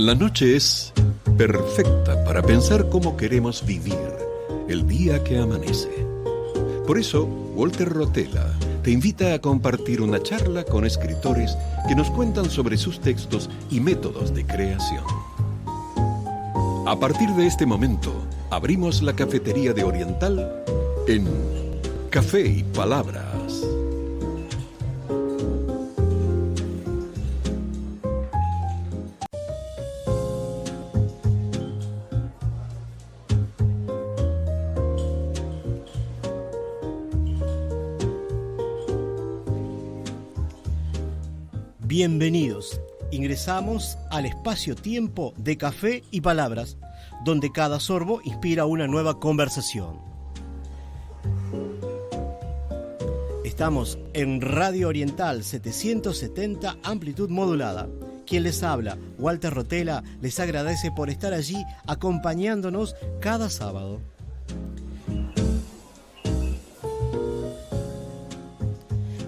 La noche es perfecta para pensar cómo queremos vivir el día que amanece. Por eso, Walter Rotella te invita a compartir una charla con escritores que nos cuentan sobre sus textos y métodos de creación. A partir de este momento, abrimos la cafetería de Oriental en Café y Palabras. Bienvenidos. Ingresamos al espacio-tiempo de Café y Palabras, donde cada sorbo inspira una nueva conversación. Estamos en Radio Oriental 770, amplitud modulada. Quien les habla, Walter Rotella, les agradece por estar allí acompañándonos cada sábado.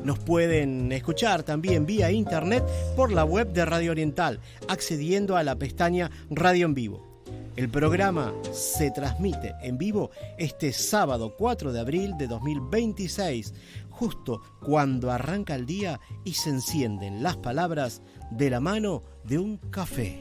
Nos pueden escuchar también vía internet por la web de Radio Oriental, accediendo a la pestaña Radio en Vivo. El programa se transmite en vivo este sábado 4 de abril de 2026, justo cuando arranca el día y se encienden las palabras de la mano de un café.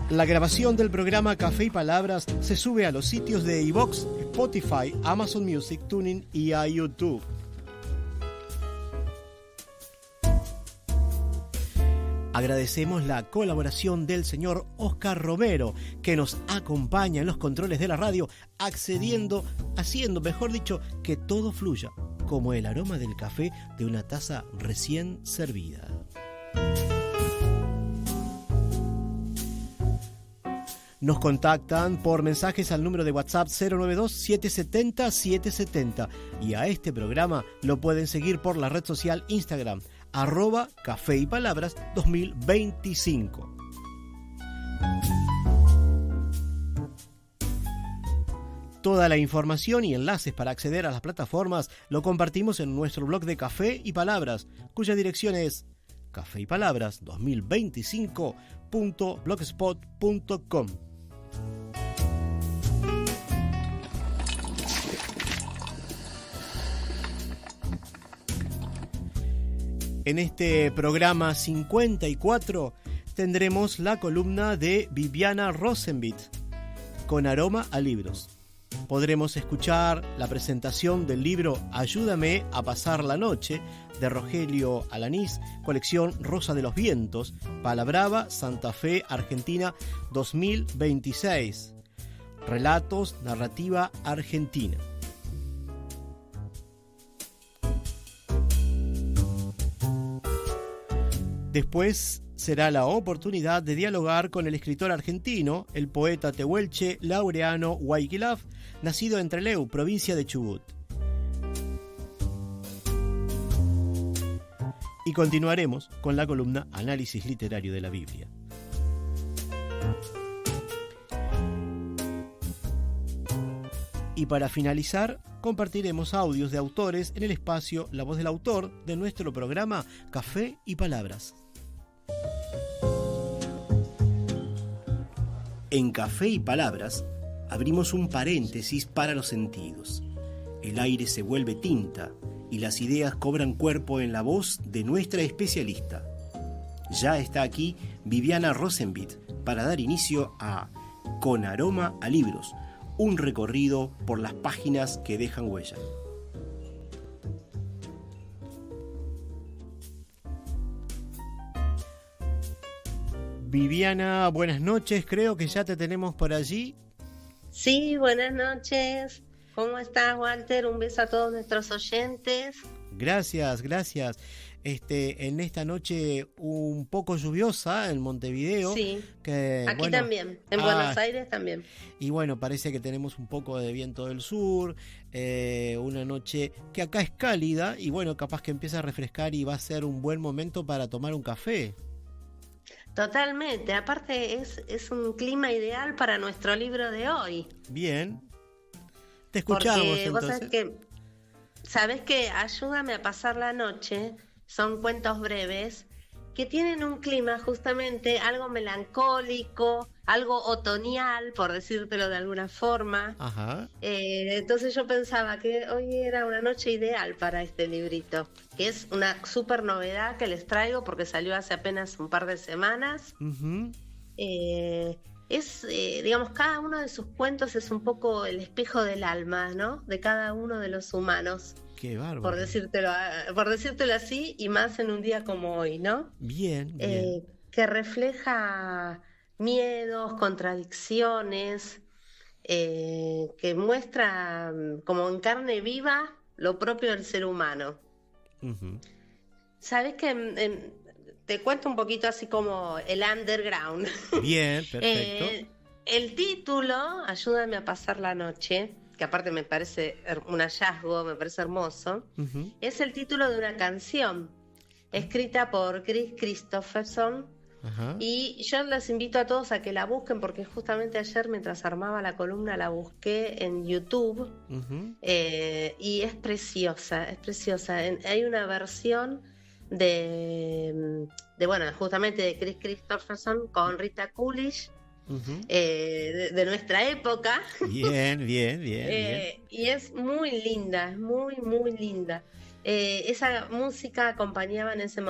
La grabación del programa Café y Palabras se sube a los sitios de iVoox, Spotify, Amazon Music, TuneIn y a YouTube. Agradecemos la colaboración del señor Oscar Romero, que nos acompaña en los controles de la radio, haciendo, mejor dicho, que todo fluya, como el aroma del café de una taza recién servida. Nos contactan por mensajes al número de WhatsApp 092-770-770 y a este programa lo pueden seguir por la red social Instagram, @Café y Palabras 2025. Toda la información y enlaces para acceder a las plataformas lo compartimos en nuestro blog de Café y Palabras, cuya dirección es cafeypalabras2025.blogspot.com. En este programa 54 tendremos la columna de Viviana Rosenbit, Con aroma a libros. Podremos escuchar la presentación del libro Ayúdame a pasar la noche, de Rogelio Alanís, colección Rosa de los Vientos, Palabrava, Santa Fe, Argentina, 2026. Relatos, narrativa argentina. Después será la oportunidad de dialogar con el escritor argentino, el poeta tehuelche Laureano Huayquilaf, nacido en Trelew, provincia de Chubut. Y continuaremos con la columna Análisis literario de la Biblia. Y para finalizar, compartiremos audios de autores en el espacio La Voz del Autor de nuestro programa Café y Palabras. En Café y Palabras abrimos un paréntesis para los sentidos. El aire se vuelve tinta y las ideas cobran cuerpo en la voz de nuestra especialista. Ya está aquí Viviana Rosenbit para dar inicio a Con aroma a libros, un recorrido por las páginas que dejan huella. Viviana, buenas noches, creo que ya te tenemos por allí. Sí, buenas noches. ¿Cómo estás, Walter? Un beso a todos nuestros oyentes. Gracias. En esta noche un poco lluviosa en Montevideo. Sí, que, aquí también, en Buenos Aires también. Y bueno, parece que tenemos un poco de viento del sur, una noche que acá es cálida y bueno, capaz que empieza a refrescar y va a ser un buen momento para tomar un café. Totalmente, aparte es un clima ideal para nuestro libro de hoy. Bien, Te escuchamos Porque vos entonces. sabés que Ayúdame a pasar la noche son cuentos breves que tienen un clima justamente algo melancólico, algo otoñal, por decírtelo de alguna forma. Ajá. Entonces yo pensaba que hoy era una noche ideal para este librito, que es una súper novedad que les traigo porque salió hace apenas un par de semanas. Ujú. Digamos, cada uno de sus cuentos es un poco el espejo del alma, ¿no? De cada uno de los humanos, Qué bárbaro. por decírtelo así, y más en un día como hoy, ¿no? Bien, bien. Que refleja miedos, contradicciones, que muestra como en carne viva lo propio del ser humano. Ujú. Sabes que te cuento un poquito así como el underground. Bien, perfecto. El título, Ayúdame a pasar la noche, que aparte me parece un hallazgo, me parece hermoso, Ujú. es el título de una canción escrita por Chris Christopherson. Ajá. Y yo les invito a todos a que la busquen porque justamente ayer mientras armaba la columna la busqué en YouTube. Ujú. Y es preciosa, es preciosa. Hay una versión bueno, justamente de Chris Christopherson con Rita Coolidge, Ujú. de nuestra época. Bien, bien, bien, bien. Y es muy linda, es muy, muy linda. Esa música acompañaba en ese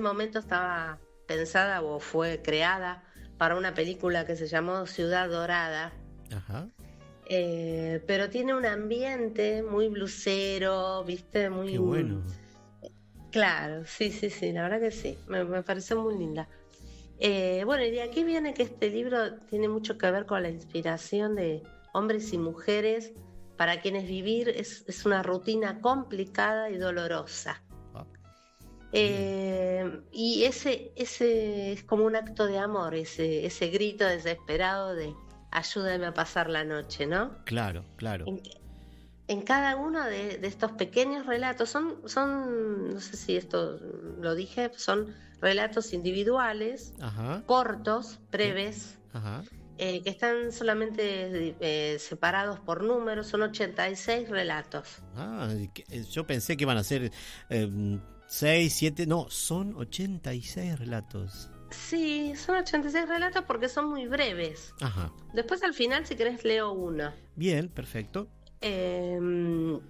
momento estaba pensada o fue creada para una película que se llamó Ciudad Dorada. Ajá. Pero tiene un ambiente muy blusero, ¿viste? Muy... Qué bueno. Claro, sí, la verdad que sí, me pareció muy linda. Bueno, y de aquí viene que este libro tiene mucho que ver con la inspiración de hombres y mujeres para quienes vivir es una rutina complicada y dolorosa. Ah, Y ese es como un acto de amor, ese grito desesperado de ayúdame a pasar la noche, ¿no? claro, claro. En cada uno de estos pequeños relatos, son, no sé si esto lo dije, son relatos individuales, Ajá. cortos, breves, Ajá. que están solamente separados por números, son 86 relatos. Ah, yo pensé que iban a ser 6, 7, no, son 86 relatos. Sí, son 86 relatos porque son muy breves. Ajá. Después al final, si querés, leo uno. Bien, perfecto.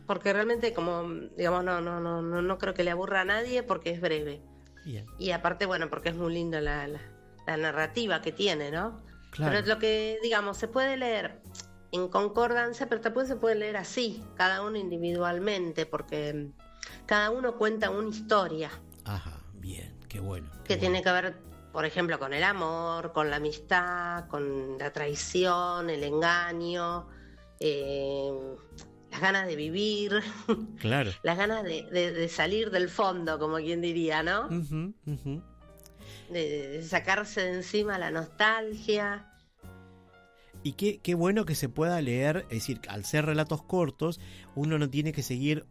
Porque realmente, como digamos, no creo que le aburra a nadie porque es breve. Bien. Y aparte, bueno, porque es muy linda la narrativa que tiene, ¿no? Claro. Pero lo que, digamos, se puede leer en concordancia, pero también se puede leer así, cada uno individualmente, porque cada uno cuenta una historia Ajá, bien, qué bueno. que tiene que ver, por ejemplo, con el amor, con la amistad, con la traición, el engaño, las ganas de vivir, Claro. las ganas de salir del fondo, como quien diría, ¿no? Ujú, ujú. De sacarse de encima la nostalgia. Y qué bueno que se pueda leer, es decir, al ser relatos cortos, uno no tiene que seguir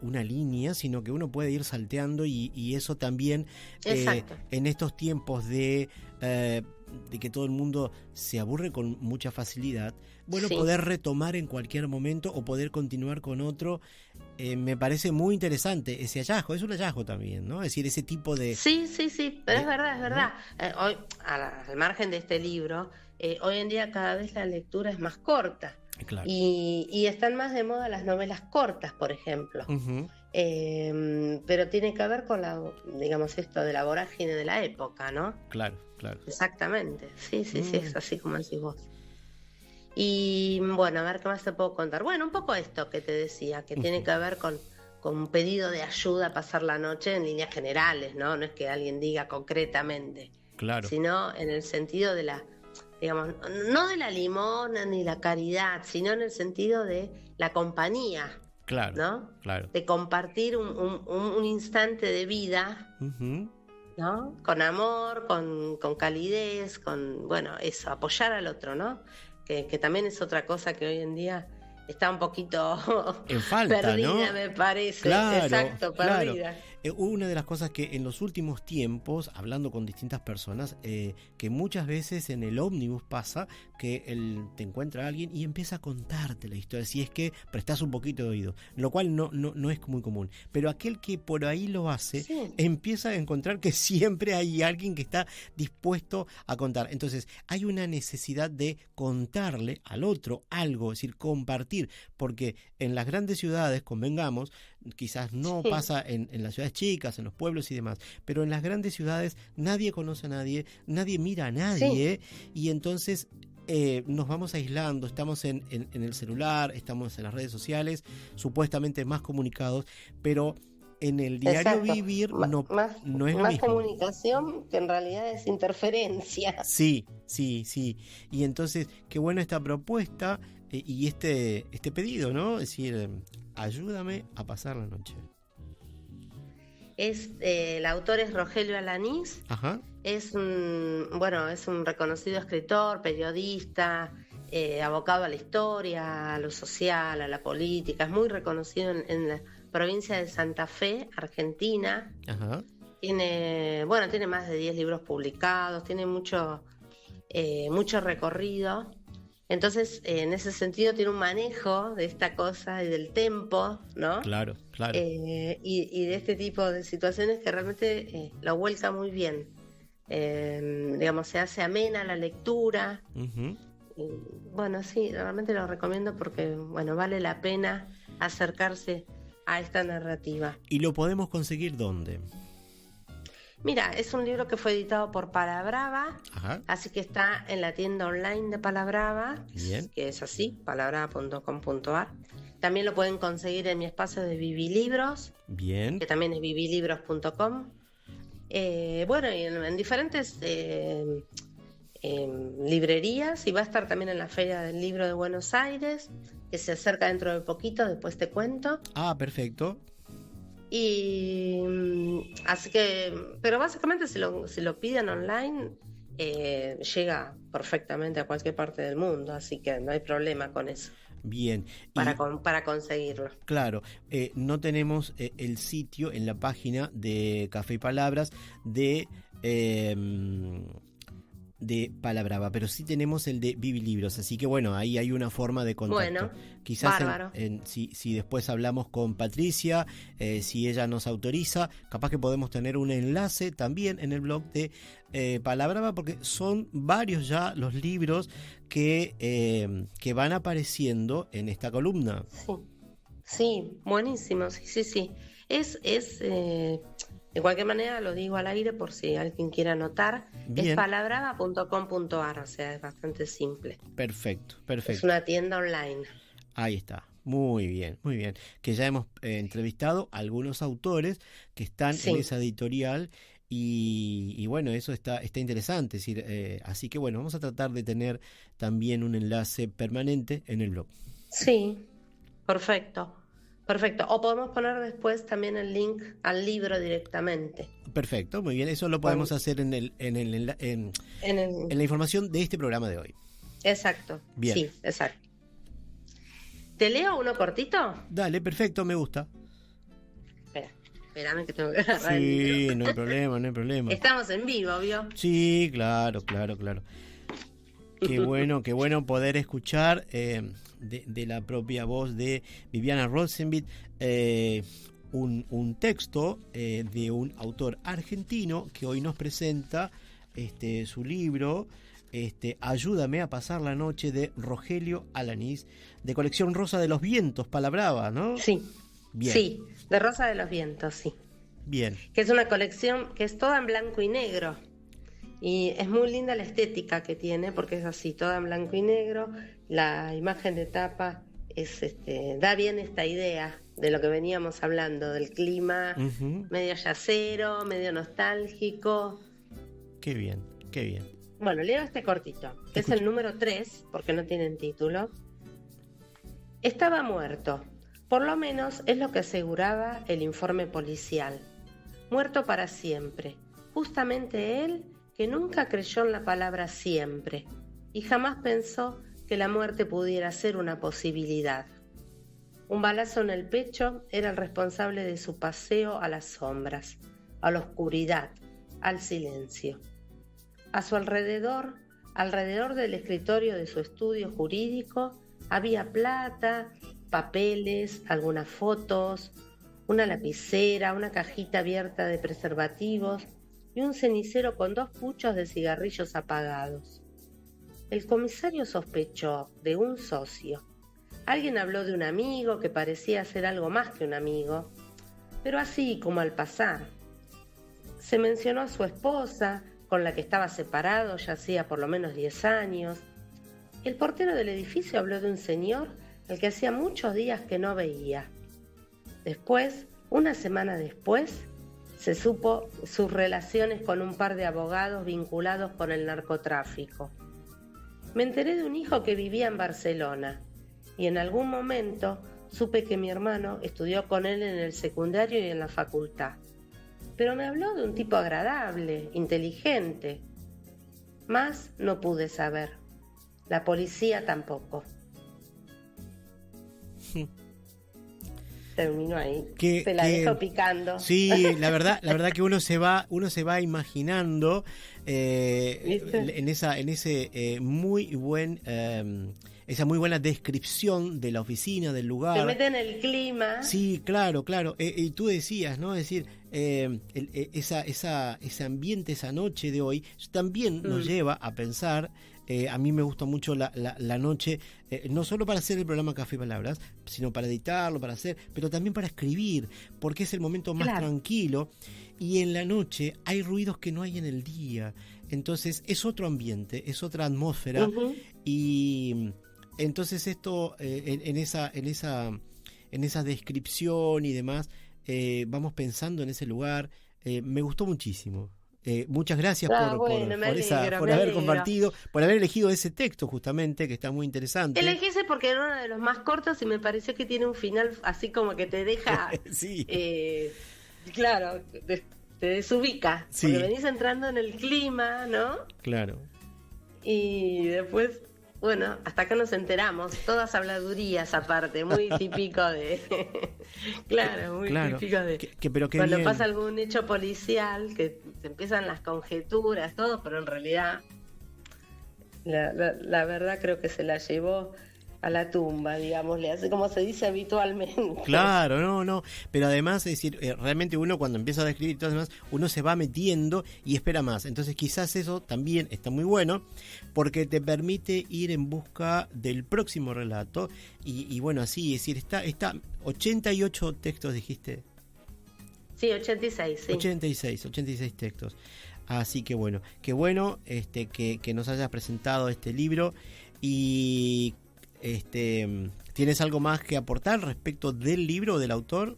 una línea, sino que uno puede ir salteando y eso también en estos tiempos de que todo el mundo se aburre con mucha facilidad, bueno, Sí. poder retomar en cualquier momento o poder continuar con otro, me parece muy interesante ese hallazgo, es un hallazgo también, ¿no? Es decir, ese tipo de... Sí, pero es verdad. ¿no? Hoy, al margen de este libro, hoy en día cada vez la lectura es más corta. Claro. Y están más de moda las novelas cortas, por ejemplo. Ujú. Pero tiene que ver con digamos, esto de la vorágine de la época, ¿no? Claro, claro. Exactamente. Sí, es así como decís vos. Y bueno, a ver qué más te puedo contar. Bueno, un poco esto que te decía, que tiene que ver con un pedido de ayuda a pasar la noche en líneas generales, ¿no? No es que alguien diga concretamente, Claro. sino en el sentido de digamos, no de la limona ni la caridad, sino en el sentido de la compañía, Claro, ¿no? claro. De compartir un instante de vida, Ujú. ¿no? Con amor, con calidez, bueno, eso, apoyar al otro, ¿no? Que también es otra cosa que hoy en día está un poquito En falta, perdida, ¿no? me parece. Claro, Exacto, claro. perdida. una de las cosas que en los últimos tiempos, hablando con distintas personas, que muchas veces en el ómnibus pasa que te encuentra alguien y empieza a contarte la historia, si es que prestás un poquito de oído, lo cual no es muy común. Pero aquel que por ahí lo hace, sí, empieza a encontrar que siempre hay alguien que está dispuesto a contar. Entonces hay una necesidad de contarle al otro algo, es decir, compartir, porque en las grandes ciudades, convengamos, quizás no sí pasa en las ciudades chicas, en los pueblos y demás, pero en las grandes ciudades nadie conoce a nadie, nadie mira a nadie, sí, y entonces nos vamos aislando, estamos en el celular, estamos en las redes sociales, supuestamente más comunicados, pero en el diario exacto, vivir no es lo mismo. Más comunicación que en realidad es interferencia. Sí. Y entonces, qué buena esta propuesta y este pedido, ¿no? Es decir, ayúdame a pasar la noche. El autor es Rogelio Alanís. Ajá. Es un reconocido escritor, periodista, abocado a la historia, a lo social, a la política. Es muy reconocido en la provincia de Santa Fe, Argentina. Ajá. Tiene más de 10 libros publicados, tiene mucho recorrido. Entonces, en ese sentido tiene un manejo de esta cosa y del tempo, ¿no? Claro. Y de este tipo de situaciones que realmente lo vuelca muy bien. Se hace amena la lectura. Uh-huh. Sí, realmente lo recomiendo porque, vale la pena acercarse a esta narrativa. ¿Y lo podemos conseguir dónde? Mira, es un libro que fue editado por Palabrava, ajá, así que está en la tienda online de Palabrava, que es así, palabrava.com.ar. También lo pueden conseguir en mi espacio de Vivilibros, bien, que también es vivilibros.com. Y en diferentes librerías, y va a estar también en la Feria del Libro de Buenos Aires, que se acerca dentro de poquito, después te cuento. Ah, perfecto. Y así que, pero básicamente si lo piden online, llega perfectamente a cualquier parte del mundo, así que no hay problema con eso. Bien. Para conseguirlo. Claro, no tenemos el sitio en la página de Café y Palabras de Palabrava, pero sí tenemos el de Vivilibros, así que ahí hay una forma de contacto. Quizás si después hablamos con Patricia, si ella nos autoriza, capaz que podemos tener un enlace también en el blog de Palabrava, porque son varios ya los libros que van apareciendo en esta columna. Sí, buenísimo, sí. De cualquier manera lo digo al aire por si alguien quiere anotar. Bien. Es palabrava.com.ar, o sea, es bastante simple. Perfecto. Es una tienda online. Ahí está. Muy bien. Que ya hemos entrevistado a algunos autores que están en esa editorial y eso está interesante. Es decir, así que vamos a tratar de tener también un enlace permanente en el blog. Sí, perfecto. O podemos poner después también el link al libro directamente. Perfecto, muy bien. Eso lo podemos hacer en la información de este programa de hoy. Exacto. Bien. Sí, exacto. ¿Te leo uno cortito? Dale, perfecto, me gusta. Espérame que tengo que agarrar el libro. Sí, no hay problema. Estamos en vivo, ¿vio? Sí, claro. Qué bueno poder escuchar de la propia voz de Viviana Rosenbit un texto de un autor argentino que hoy nos presenta su libro Ayúdame a pasar la noche, de Rogelio Alanís, de colección Rosa de los Vientos, Palabrava, ¿no? Sí. Bien. Sí, de Rosa de los Vientos, sí. Bien. Que es una colección que es toda en blanco y negro. Y es muy linda la estética que tiene, porque es así, toda en blanco y negro. La imagen de tapa da bien esta idea de lo que veníamos hablando, del clima, uh-huh, medio yacero, medio nostálgico. Qué bien. Bueno, leo este cortito, que es el número 3, porque no tienen título. Estaba muerto, por lo menos es lo que aseguraba el informe policial. Muerto para siempre, justamente él, que nunca creyó en la palabra siempre y jamás pensó que la muerte pudiera ser una posibilidad. Un balazo en el pecho era el responsable de su paseo a las sombras, a la oscuridad, al silencio. A su alrededor del escritorio de su estudio jurídico, había plata, papeles, algunas fotos, una lapicera, una cajita abierta de preservativos y un cenicero con 2 puchos de cigarrillos apagados. El comisario sospechó de un socio. Alguien habló de un amigo que parecía ser algo más que un amigo, pero así como al pasar. Se mencionó a su esposa, con la que estaba separado ya hacía por lo menos 10 años. El portero del edificio habló de un señor al que hacía muchos días que no veía. Después, una semana después, se supo sus relaciones con un par de abogados vinculados con el narcotráfico. Me enteré de un hijo que vivía en Barcelona y en algún momento supe que mi hermano estudió con él en el secundario y en la facultad. Pero me habló de un tipo agradable, inteligente. Más no pude saber. La policía tampoco. Termino ahí. Se la dejo picando. Sí, la verdad que uno se va imaginando en ese muy buen esa muy buena descripción de la oficina, del lugar. Se mete en el clima. Sí, claro. Y tú decías, ¿no? Es decir, ese ambiente, esa noche de hoy, también nos lleva a pensar. A mí me gusta mucho la noche, no solo para hacer el programa Café y Palabras, sino para editarlo, pero también para escribir, porque es el momento más tranquilo, y en la noche hay ruidos que no hay en el día. Entonces es otro ambiente, es otra atmósfera, y entonces esto en esa descripción y demás, vamos pensando en ese lugar. Me gustó muchísimo. Muchas gracias por haber compartido, por haber elegido ese texto justamente, que está muy interesante. Elegí ese porque era uno de los más cortos y me pareció que tiene un final así como que te deja, sí. Claro, te desubica, sí. Porque venís entrando en el clima, ¿no? Claro. Y después, bueno, hasta acá nos enteramos, todas habladurías aparte, muy típico de... Claro, muy típico de... pero cuando bien. pasa algún hecho policial, que se empiezan las conjeturas, todo, pero en realidad la verdad creo que se la llevó a la tumba, digámosle, así como se dice habitualmente. Claro, no, pero además, es decir, realmente uno cuando empieza a describir y todo demás, uno se va metiendo y espera más. Entonces quizás eso también está muy bueno, porque te permite ir en busca del próximo relato, y bueno, así, es decir, está 88 textos, dijiste. Sí, 86, sí. 86 textos. Así que bueno, qué bueno que nos hayas presentado este libro. Y ¿tienes algo más que aportar respecto del libro o del autor?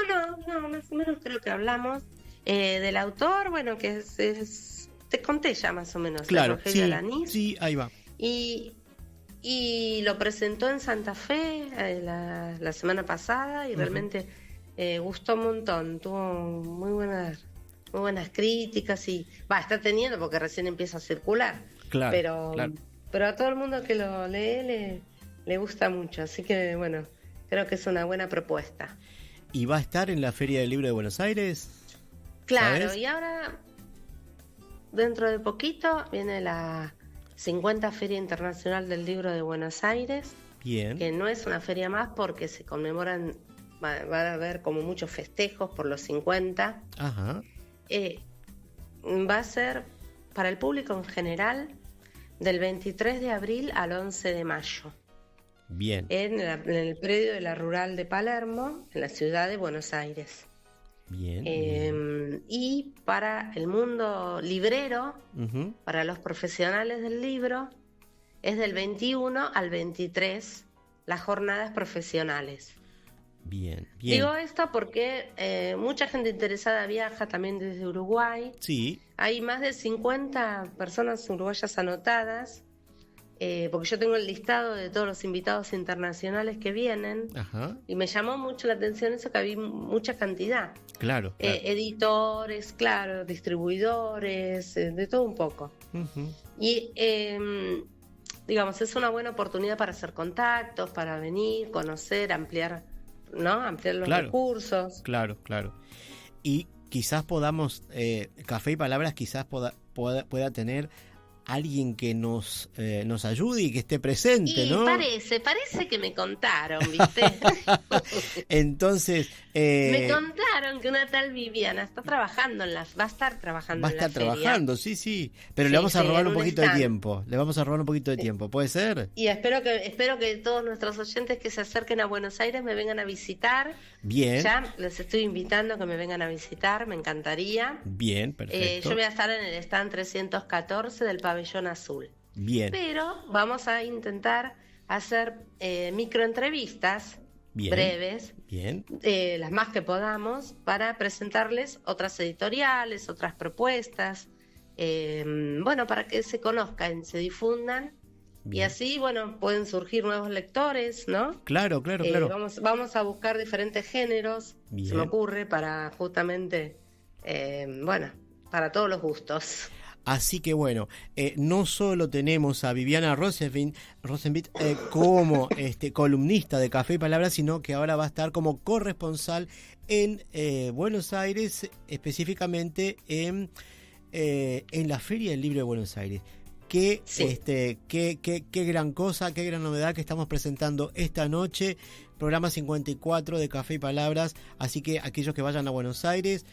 No, más o menos creo que hablamos del autor, bueno, que es te conté ya más o menos. Claro, Rogelio Alanís. Sí, ahí va. Y lo presentó en Santa Fe la semana pasada y realmente gustó un montón, tuvo muy buenas críticas y está teniendo porque recién empieza a circular. Claro, pero a todo el mundo que lo lee le gusta mucho, así que bueno, creo que es una buena propuesta. ¿Y va a estar en la Feria del Libro de Buenos Aires? Claro, ¿sabes? Y ahora dentro de poquito viene la 50 Feria Internacional del Libro de Buenos Aires. Bien. Que no es una feria más porque se conmemoran, van a haber como muchos festejos por los 50. Ajá. Va a ser para el público en general del 23 de abril al 11 de mayo. Bien. En el predio de la Rural de Palermo, en la ciudad de Buenos Aires. Bien. Y para el mundo librero, para los profesionales del libro, es del 21 al 23 las jornadas profesionales. Bien. Digo esto porque mucha gente interesada viaja también desde Uruguay. Sí. Hay más de 50 personas uruguayas anotadas, porque yo tengo el listado de todos los invitados internacionales que vienen. Ajá. Y me llamó mucho la atención eso, que había mucha cantidad. Claro. Editores, distribuidores, de todo un poco. Uh-huh. Y digamos, es una buena oportunidad para hacer contactos, para venir, conocer, ampliar, ¿no? Ampliar los recursos. Claro. Y quizás podamos, Café y Palabras quizás pueda tener alguien que nos ayude y que esté presente, y ¿no? Parece que me contaron, ¿viste? Entonces... me contaron que una tal Viviana va a estar trabajando en la feria. Sí, pero le vamos a robar un poquito de tiempo. ¿Puede ser? Y espero que todos nuestros oyentes que se acerquen a Buenos Aires me vengan a visitar. Bien. Ya les estoy invitando a que me vengan a visitar, me encantaría. Bien, perfecto. Yo voy a estar en el stand 314 del Pabellón Azul. Bien. Pero vamos a intentar hacer microentrevistas breves, las más que podamos, para presentarles otras editoriales, otras propuestas, para que se conozcan, se difundan. Bien. Y así, pueden surgir nuevos lectores, ¿no? Claro. Vamos a buscar diferentes géneros, se me ocurre, para justamente, para todos los gustos. Así que no solo tenemos a Viviana Rosenbit como columnista de Café y Palabras, sino que ahora va a estar como corresponsal en Buenos Aires, específicamente en la Feria del Libro de Buenos Aires. Qué gran cosa, qué gran novedad que estamos presentando esta noche, programa 54 de Café y Palabras. Así que aquellos que vayan a Buenos Aires,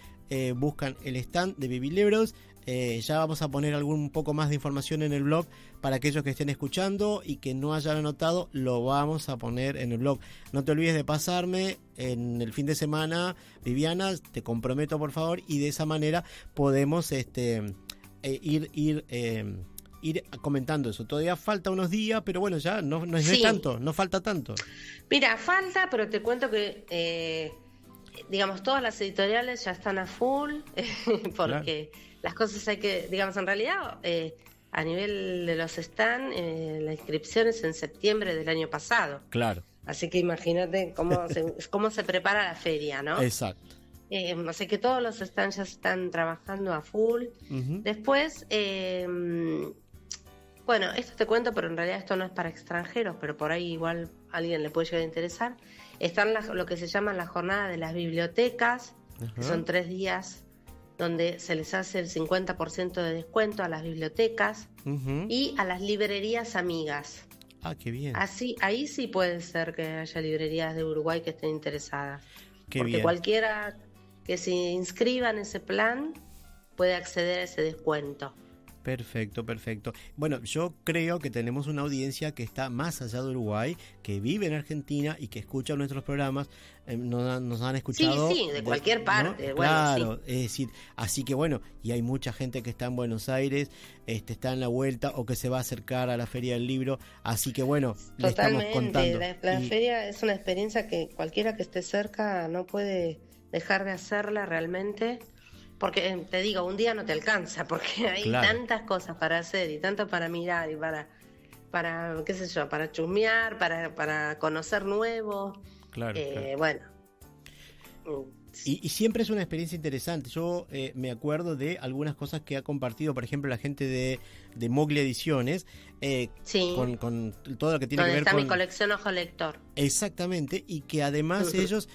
buscan el stand de Bibilibros. Ya vamos a poner un poco más de información en el blog para aquellos que estén escuchando y que no hayan anotado, lo vamos a poner en el blog. No te olvides de pasarme en el fin de semana, Viviana, te comprometo por favor, y de esa manera podemos ir comentando eso. Todavía falta unos días, pero ya no es tanto, no falta tanto. Mira, falta, pero te cuento que digamos, todas las editoriales ya están a full, porque las cosas hay que, digamos, en realidad, a nivel de los stands, la inscripción es en septiembre del año pasado. Claro. Así que imagínate cómo se prepara la feria, ¿no? Exacto. Así que todos los stands ya están trabajando a full. Uh-huh. Después, esto te cuento, pero en realidad esto no es para extranjeros, pero por ahí igual a alguien le puede llegar a interesar. Están lo que se llama la jornada de las bibliotecas, que son 3 días donde se les hace el 50% de descuento a las bibliotecas y a las librerías amigas. Ah, qué bien. Ahí sí puede ser que haya librerías de Uruguay que estén interesadas. Porque cualquiera que se inscriba en ese plan puede acceder a ese descuento. Perfecto. Bueno, yo creo que tenemos una audiencia que está más allá de Uruguay, que vive en Argentina y que escucha nuestros programas. Nos han escuchado. Sí, de cualquier parte. ¿No? Claro, es decir, así que y hay mucha gente que está en Buenos Aires, está en la vuelta o que se va a acercar a la Feria del Libro. Así que le estamos contando. La feria es una experiencia que cualquiera que esté cerca no puede dejar de hacerla realmente. Porque te digo, un día no te alcanza, porque hay tantas cosas para hacer y tanto para mirar y para qué sé yo, para chusmear, para conocer nuevo. Claro. Y siempre es una experiencia interesante. Yo me acuerdo de algunas cosas que ha compartido, por ejemplo, la gente de Mogli Ediciones, con todo lo que tiene que ver con... Donde está mi colección Ojo Lector. Exactamente, y que además ellos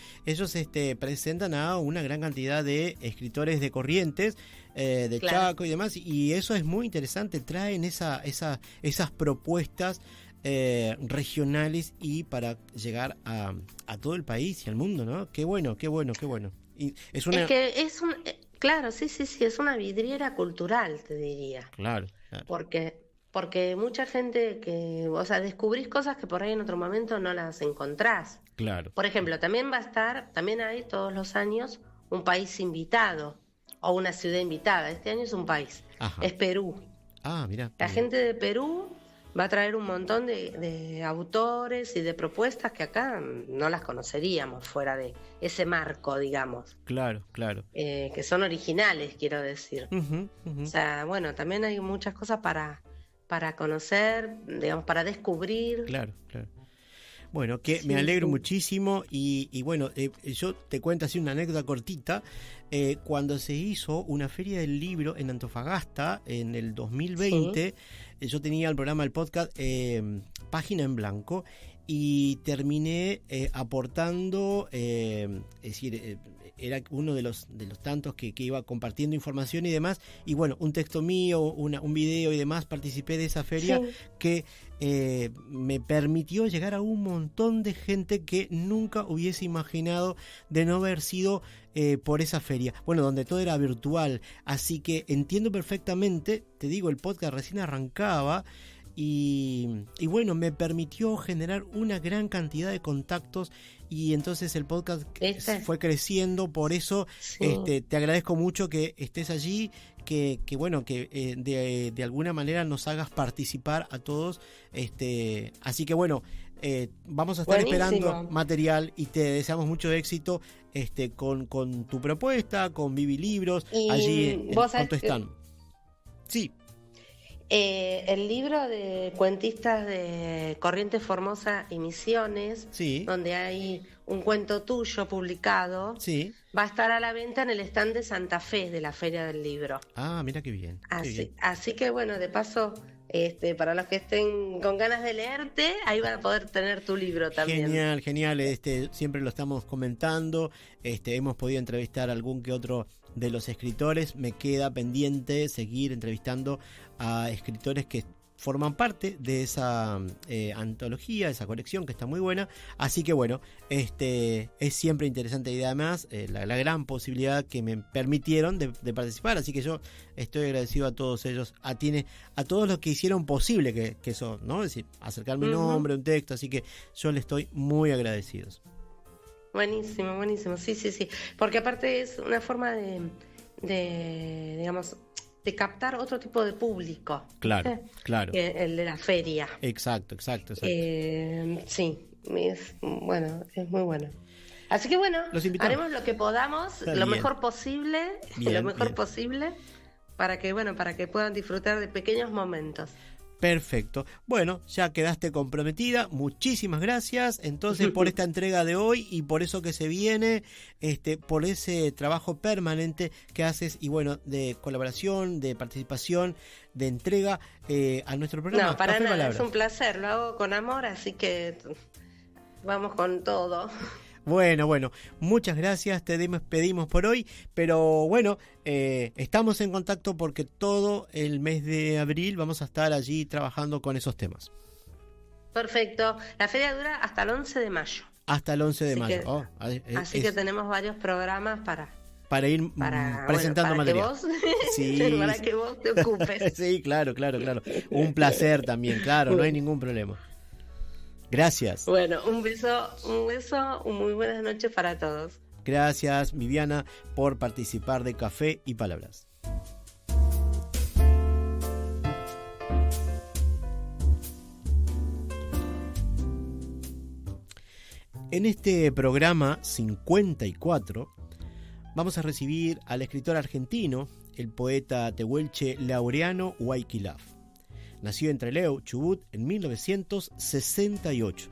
presentan a una gran cantidad de escritores de Corrientes, de Chaco y demás, y eso es muy interesante. Traen esas propuestas regionales y para llegar a todo el país y al mundo, ¿no? Qué bueno. Y claro, sí, es una vidriera cultural, te diría. Claro. Porque mucha gente descubrís cosas que por ahí en otro momento no las encontrás. Claro. Por ejemplo, también hay todos los años un país invitado o una ciudad invitada. Este año es un país. Ajá. Es Perú. Ah, mira. La gente de Perú va a traer un montón de autores y de propuestas que acá no las conoceríamos fuera de ese marco, digamos. Claro. Que son originales, quiero decir. O sea, también hay muchas cosas para conocer, digamos, para descubrir. Claro. Bueno, que Sí, me alegro sí. muchísimo y bueno, yo te cuento así una anécdota cortita. Cuando se hizo una feria del libro en Antofagasta en el 2020, yo tenía el programa, el podcast Página en Blanco, y terminé aportando, es decir, era uno de los tantos que iba compartiendo información y demás, y bueno, un texto mío, un video y demás, participé de esa feria que me permitió llegar a un montón de gente que nunca hubiese imaginado de no haber sido por esa feria, bueno, donde todo era virtual, así que entiendo perfectamente, te digo, el podcast recién arrancaba. Y bueno, me permitió generar una gran cantidad de contactos y entonces el podcast fue creciendo. Por eso te agradezco mucho que estés allí, que bueno, que de alguna manera nos hagas participar a todos. Así que bueno, vamos a estar esperando material y te deseamos mucho éxito con tu propuesta, con Vivi Libros, allí con tu stand. Sí. El libro de cuentistas de Corrientes, Formosa y Misiones, donde hay un cuento tuyo publicado, va a estar a la venta en el stand de Santa Fe de la Feria del Libro. Ah, mira qué bien. Así que bueno, de paso, para los que estén con ganas de leerte, ahí van a poder tener tu libro también. Genial. Siempre lo estamos comentando. Hemos podido entrevistar a algún que otro de los escritores. Me queda pendiente seguir entrevistando a escritores que forman parte de esa antología, esa colección que está muy buena. Así que bueno, es siempre interesante y además la gran posibilidad que me permitieron de participar. Así que yo estoy agradecido a todos ellos, a todos los que hicieron posible que eso, ¿no? Es decir, acercar mi nombre, un texto. Así que yo les estoy muy agradecido. Buenísimo. Sí. Porque aparte es una forma de digamos, de captar otro tipo de público. Claro. Que el de la feria. Exacto. Sí, es muy bueno. Así que bueno, haremos lo que podamos, lo mejor posible, para que puedan disfrutar de pequeños momentos. Perfecto. Bueno, ya quedaste comprometida. Muchísimas gracias entonces por esta entrega de hoy y por eso que se viene, por ese trabajo permanente que haces y bueno, de colaboración, de participación, de entrega a nuestro programa. No, para nada, es un placer, lo hago con amor, así que vamos con todo. Bueno, muchas gracias, te despedimos por hoy, pero bueno, estamos en contacto porque todo el mes de abril vamos a estar allí trabajando con esos temas. Perfecto, la feria dura hasta el 11 de mayo. Hasta el 11 de mayo. Así que tenemos varios programas para ir presentando material. Para que vos te ocupes. Sí, claro. Un placer también, claro, no hay ningún problema. Gracias. Bueno, un beso, muy buenas noches para todos. Gracias, Viviana, por participar de Café y Palabras. En este programa 54 vamos a recibir al escritor argentino, el poeta tehuelche Laureano Huayquilaf. Nació en Trelew, Chubut, en 1968.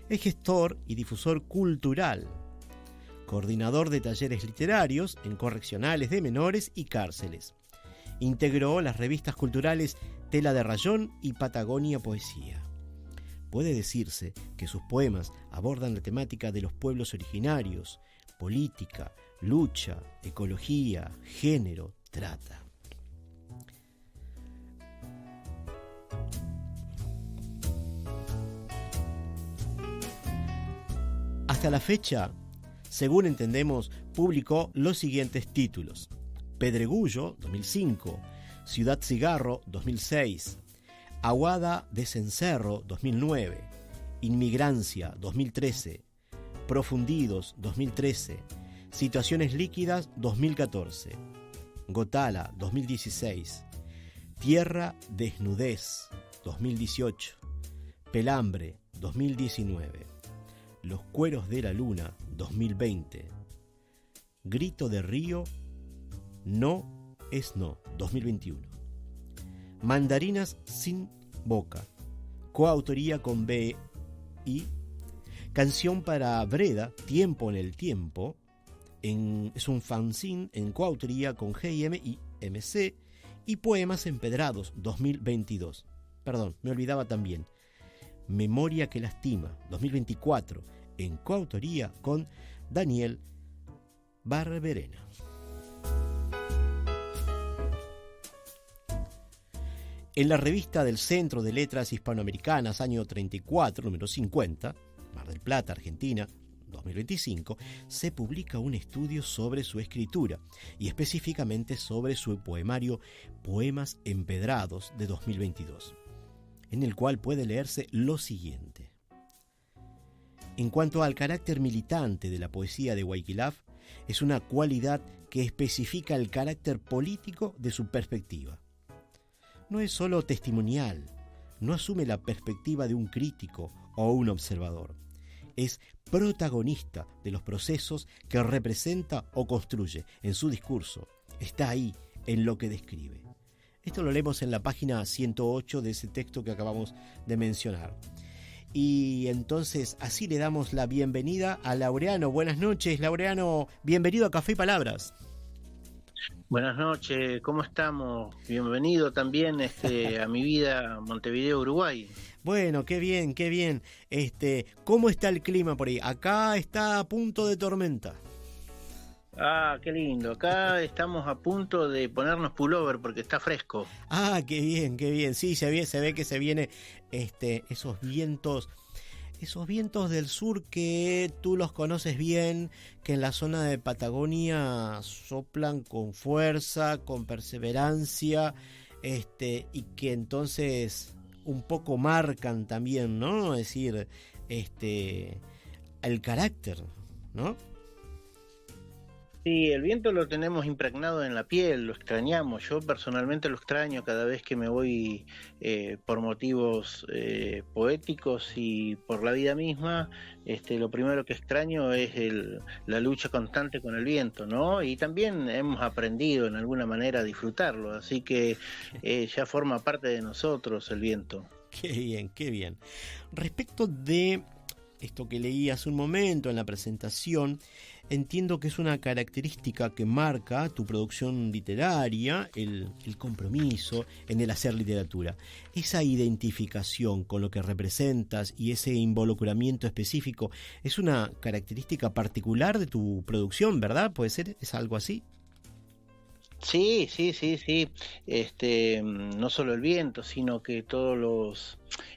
Es gestor y difusor cultural, coordinador de talleres literarios en correccionales de menores y cárceles. Integró las revistas culturales Tela de Rayón y Patagonia Poesía. Puede decirse que sus poemas abordan la temática de los pueblos originarios, política, lucha, ecología, género, trata. Hasta la fecha, según entendemos, publicó los siguientes títulos: Pedregullo, 2005, Ciudad Cigarro, 2006, Aguada de Cencerro, 2009, Inmigrancia, 2013, Profundidos, 2013, Situaciones Líquidas, 2014, Gotala, 2016, Tierra Desnudez, 2018, Pelambre, 2019, Los Cueros de la Luna, 2020, Grito de Río, No es No, 2021, Mandarinas sin Boca, coautoría con B y Canción para Breda, Tiempo en el Tiempo, es un fanzine en coautoría con G&M y MC, y Poemas Empedrados 2022. Perdón, me olvidaba también. Memoria que lastima 2024, en coautoría con Daniel Barberena. En la revista del Centro de Letras Hispanoamericanas, año 34, número 50, Mar del Plata, Argentina, 2025, se publica un estudio sobre su escritura y específicamente sobre su poemario Poemas Empedrados de 2022, en el cual puede leerse lo siguiente. En cuanto al carácter militante de la poesía de Huayquilaf, es una cualidad que especifica el carácter político de su perspectiva. No es solo testimonial, no asume la perspectiva de un crítico o un observador. Es protagonista de los procesos que representa o construye en su discurso. Está ahí en lo que describe. Esto lo leemos en la página 108 de ese texto que acabamos de mencionar. Y entonces así le damos la bienvenida a Laureano. Buenas noches, Laureano. Bienvenido a Café y Palabras. Buenas noches, ¿cómo estamos? Bienvenido también a mi vida, Montevideo, Uruguay. Bueno, qué bien, qué bien. ¿Cómo está el clima por ahí? Acá está a punto de tormenta. Ah, qué lindo. Acá estamos a punto de ponernos pullover porque está fresco. Ah, qué bien, qué bien. Sí, se ve que se viene esos vientos del sur que tú los conoces bien, que en la zona de Patagonia soplan con fuerza, con perseverancia, y que entonces un poco marcan también, ¿no? Es decir, el carácter, ¿no? Sí, el viento lo tenemos impregnado en la piel, lo extrañamos. Yo personalmente lo extraño cada vez que me voy por motivos poéticos y por la vida misma. Lo primero que extraño es la lucha constante con el viento, ¿no? Y también hemos aprendido en alguna manera a disfrutarlo, así que ya forma parte de nosotros el viento. Qué bien, qué bien. Respecto de esto que leí hace un momento en la presentación, entiendo que es una característica que marca tu producción literaria, el compromiso en el hacer literatura. Esa identificación con lo que representas y ese involucramiento específico es una característica particular de tu producción, ¿verdad? ¿Puede ser? ¿Es algo así? Sí. No solo el viento, sino que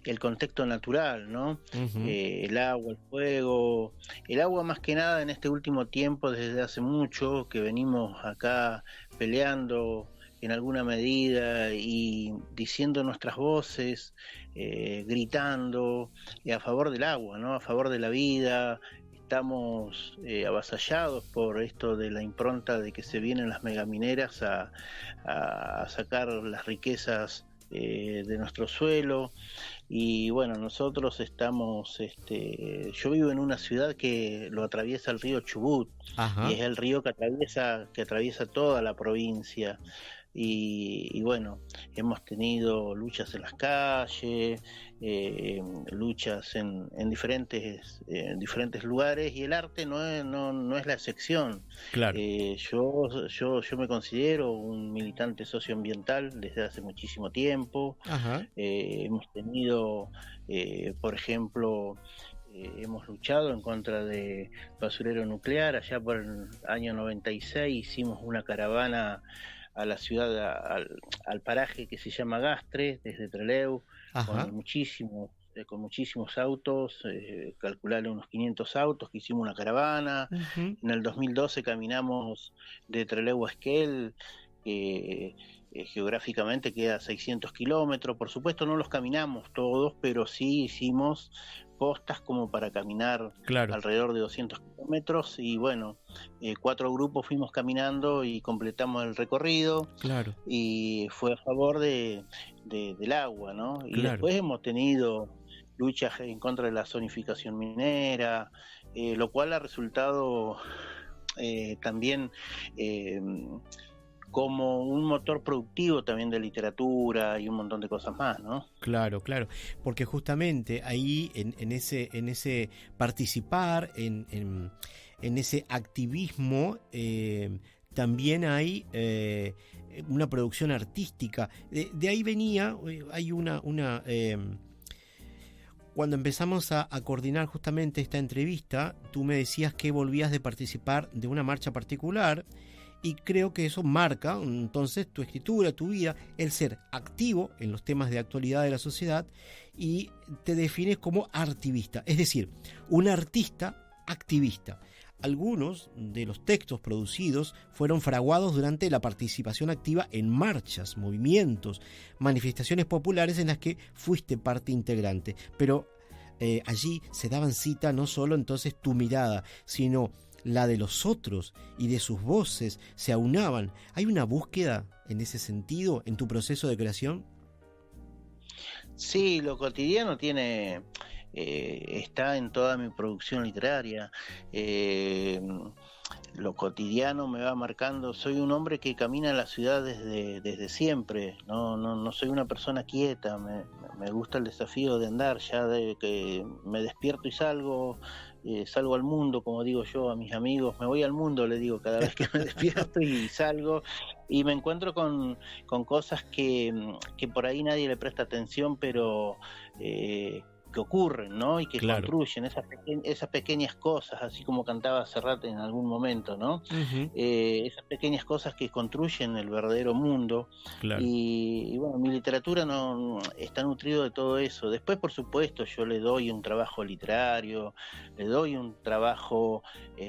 el contexto natural, ¿no? Uh-huh. El agua, el fuego, el agua más que nada en este último tiempo, desde hace mucho que venimos acá peleando en alguna medida y diciendo nuestras voces, gritando a favor del agua, ¿no? A favor de la vida. Estamos avasallados por esto de la impronta de que se vienen las megamineras a sacar las riquezas de nuestro suelo. Y bueno, nosotros estamos, yo vivo en una ciudad que lo atraviesa el río Chubut. Ajá. Y es el río que atraviesa toda la provincia. Y bueno, hemos tenido luchas en las calles, luchas en diferentes lugares, y el arte no es la excepción. Claro. Yo me considero un militante socioambiental desde hace muchísimo tiempo. Ajá. Hemos tenido, por ejemplo, hemos luchado en contra de basurero nuclear. Allá por el año 96 hicimos una caravana a la ciudad, al paraje que se llama Gastres, desde Trelew, con muchísimos autos, calcularle unos 500 autos, que hicimos una caravana. Uh-huh. En el 2012 caminamos de Trelew a Esquel, que geográficamente queda a 600 kilómetros. Por supuesto no los caminamos todos, pero sí hicimos postas como para caminar, claro, alrededor de 200 kilómetros, y bueno, 4 grupos fuimos caminando y completamos el recorrido. Claro. Y fue a favor del agua, ¿no? Y claro, después hemos tenido luchas en contra de la zonificación minera, lo cual ha resultado también como un motor productivo también de literatura y un montón de cosas más, ¿no? Claro, claro, porque justamente ahí en ese participar, en ese activismo, también hay una producción artística. De ahí venía, hay cuando empezamos a coordinar justamente esta entrevista, tú me decías que volvías de participar de una marcha particular, y creo que eso marca entonces tu escritura, tu vida, el ser activo en los temas de actualidad de la sociedad, y te defines como artivista, es decir, un artista activista. Algunos de los textos producidos fueron fraguados durante la participación activa en marchas, movimientos, manifestaciones populares en las que fuiste parte integrante, pero allí se daban cita no solo entonces tu mirada, sino la de los otros, y de sus voces se aunaban. ¿Hay una búsqueda en ese sentido en tu proceso de creación? Sí, lo cotidiano está en toda mi producción literaria. Lo cotidiano me va marcando. Soy un hombre que camina en la ciudad desde siempre. No soy una persona quieta. Me gusta el desafío de andar, ya de que me despierto y salgo al mundo, como digo yo a mis amigos. Me voy al mundo, le digo, cada vez que me despierto y salgo, y me encuentro con cosas que por ahí nadie le presta atención, pero que ocurren, ¿no? Y que Claro. construyen esas pequeñas cosas, así como cantaba Serrat en algún momento, ¿no? Uh-huh. Esas pequeñas cosas que construyen el verdadero mundo. Claro. Y bueno, mi literatura no está nutrido de todo eso. Después, por supuesto, yo le doy un trabajo literario, le doy un trabajo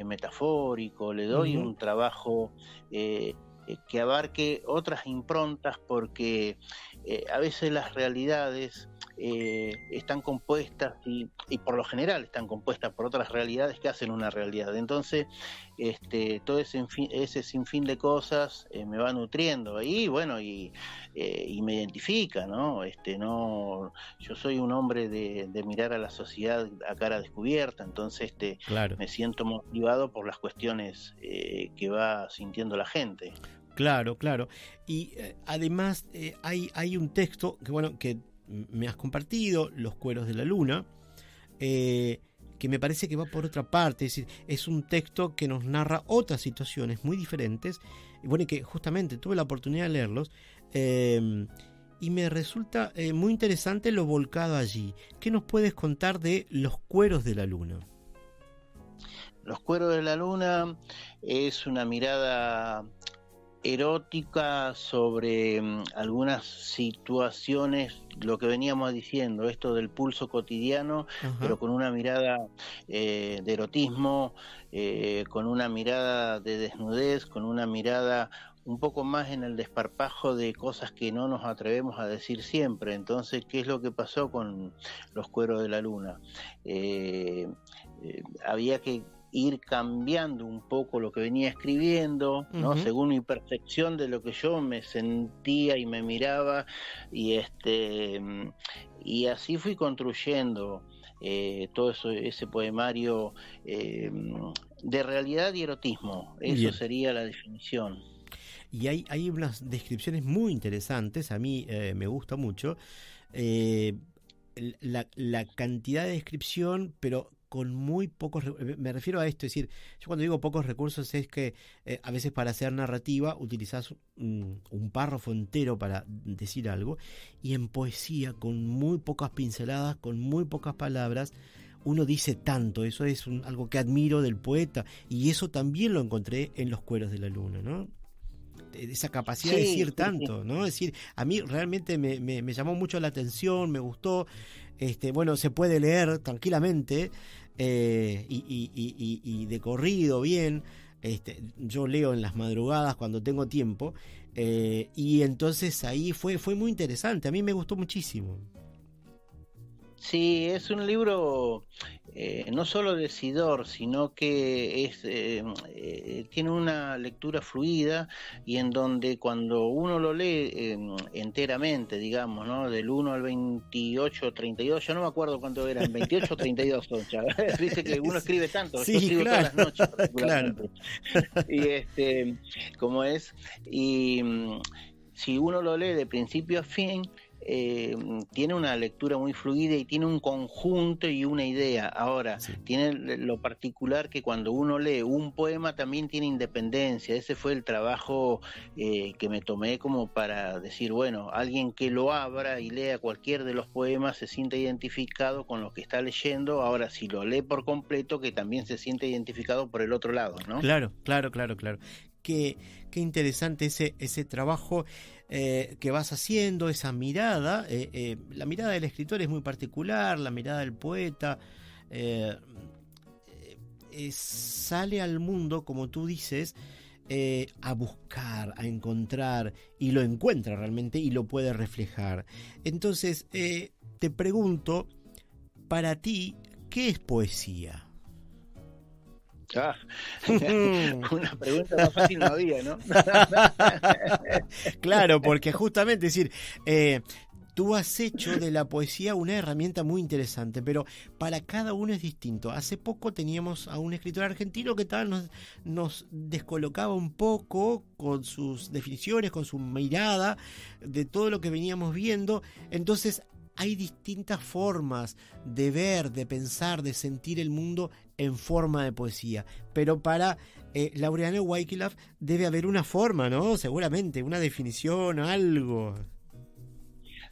metafórico, le doy Uh-huh. un trabajo que abarque otras improntas, porque a veces las realidades están compuestas y por lo general están compuestas por otras realidades que hacen una realidad. Entonces, todo ese sinfín de cosas me va nutriendo, y bueno, y me identifica, ¿no? Yo soy un hombre de mirar a la sociedad a cara descubierta, entonces Claro. me siento motivado por las cuestiones que va sintiendo la gente. Claro, claro. Y además hay un texto que me has compartido, Los cueros de la luna, que me parece que va por otra parte. Es decir, es un texto que nos narra otras situaciones muy diferentes, y bueno, que justamente tuve la oportunidad de leerlos, y me resulta muy interesante lo volcado allí. ¿Qué nos puedes contar de Los cueros de la luna? Los cueros de la luna es una mirada erótica sobre algunas situaciones, lo que veníamos diciendo, esto del pulso cotidiano, Ajá. pero con una mirada de erotismo, con una mirada de desnudez, con una mirada un poco más en el desparpajo de cosas que no nos atrevemos a decir siempre. Entonces, ¿qué es lo que pasó con Los cueros de la luna? Había que ir cambiando un poco lo que venía escribiendo, ¿no? Uh-huh. Según mi percepción de lo que yo me sentía y me miraba, y así fui construyendo todo ese poemario de realidad y erotismo. Eso Bien. sería la definición. Y hay unas descripciones muy interesantes, a mí me gusta mucho, la cantidad de descripción, pero con muy pocos, me refiero a esto, es decir, yo cuando digo pocos recursos es que a veces para hacer narrativa utilizás un párrafo entero para decir algo, y en poesía con muy pocas pinceladas, con muy pocas palabras, uno dice tanto. Eso es algo que admiro del poeta, y eso también lo encontré en Los cueros de la luna, ¿no? Esa capacidad de decir tanto, ¿no? Es decir, a mí realmente me llamó mucho la atención, me gustó. Bueno, se puede leer tranquilamente y de corrido, bien. Yo leo en las madrugadas cuando tengo tiempo, y entonces ahí fue muy interesante. A mí me gustó muchísimo. Sí, es un libro no solo decidor, sino que tiene una lectura fluida y en donde cuando uno lo lee enteramente, digamos, ¿no? Del 1 al 28 o 32, yo no me acuerdo cuánto eran, 28 o 32 son, ya. Viste que uno escribe tanto, Sí, yo escribo claro, todas las noches claro. particularmente. Como es, y si uno lo lee de principio a fin, tiene una lectura muy fluida y tiene un conjunto y una idea. Ahora, Sí. tiene lo particular que cuando uno lee un poema también tiene independencia. Ese fue el trabajo que me tomé como para decir, bueno, alguien que lo abra y lea cualquier de los poemas se siente identificado con lo que está leyendo. Ahora, si lo lee por completo, que también se siente identificado por el otro lado, ¿no? Claro, claro, claro, claro. Qué interesante ese trabajo que vas haciendo, esa mirada. La mirada del escritor es muy particular, la mirada del poeta sale al mundo, como tú dices, a buscar, a encontrar, y lo encuentra realmente y lo puede reflejar. Entonces, te pregunto, para ti, ¿qué es poesía? Ah, una pregunta más fácil no había, ¿no? Claro, porque justamente, es decir, tú has hecho de la poesía una herramienta muy interesante, pero para cada uno es distinto. Hace poco teníamos a un escritor argentino que tal nos descolocaba un poco con sus definiciones, con su mirada de todo lo que veníamos viendo. Entonces, hay distintas formas de ver, de pensar, de sentir el mundo en forma de poesía. Pero para Laureano Wycliffe debe haber una forma, ¿no? Seguramente, una definición, algo.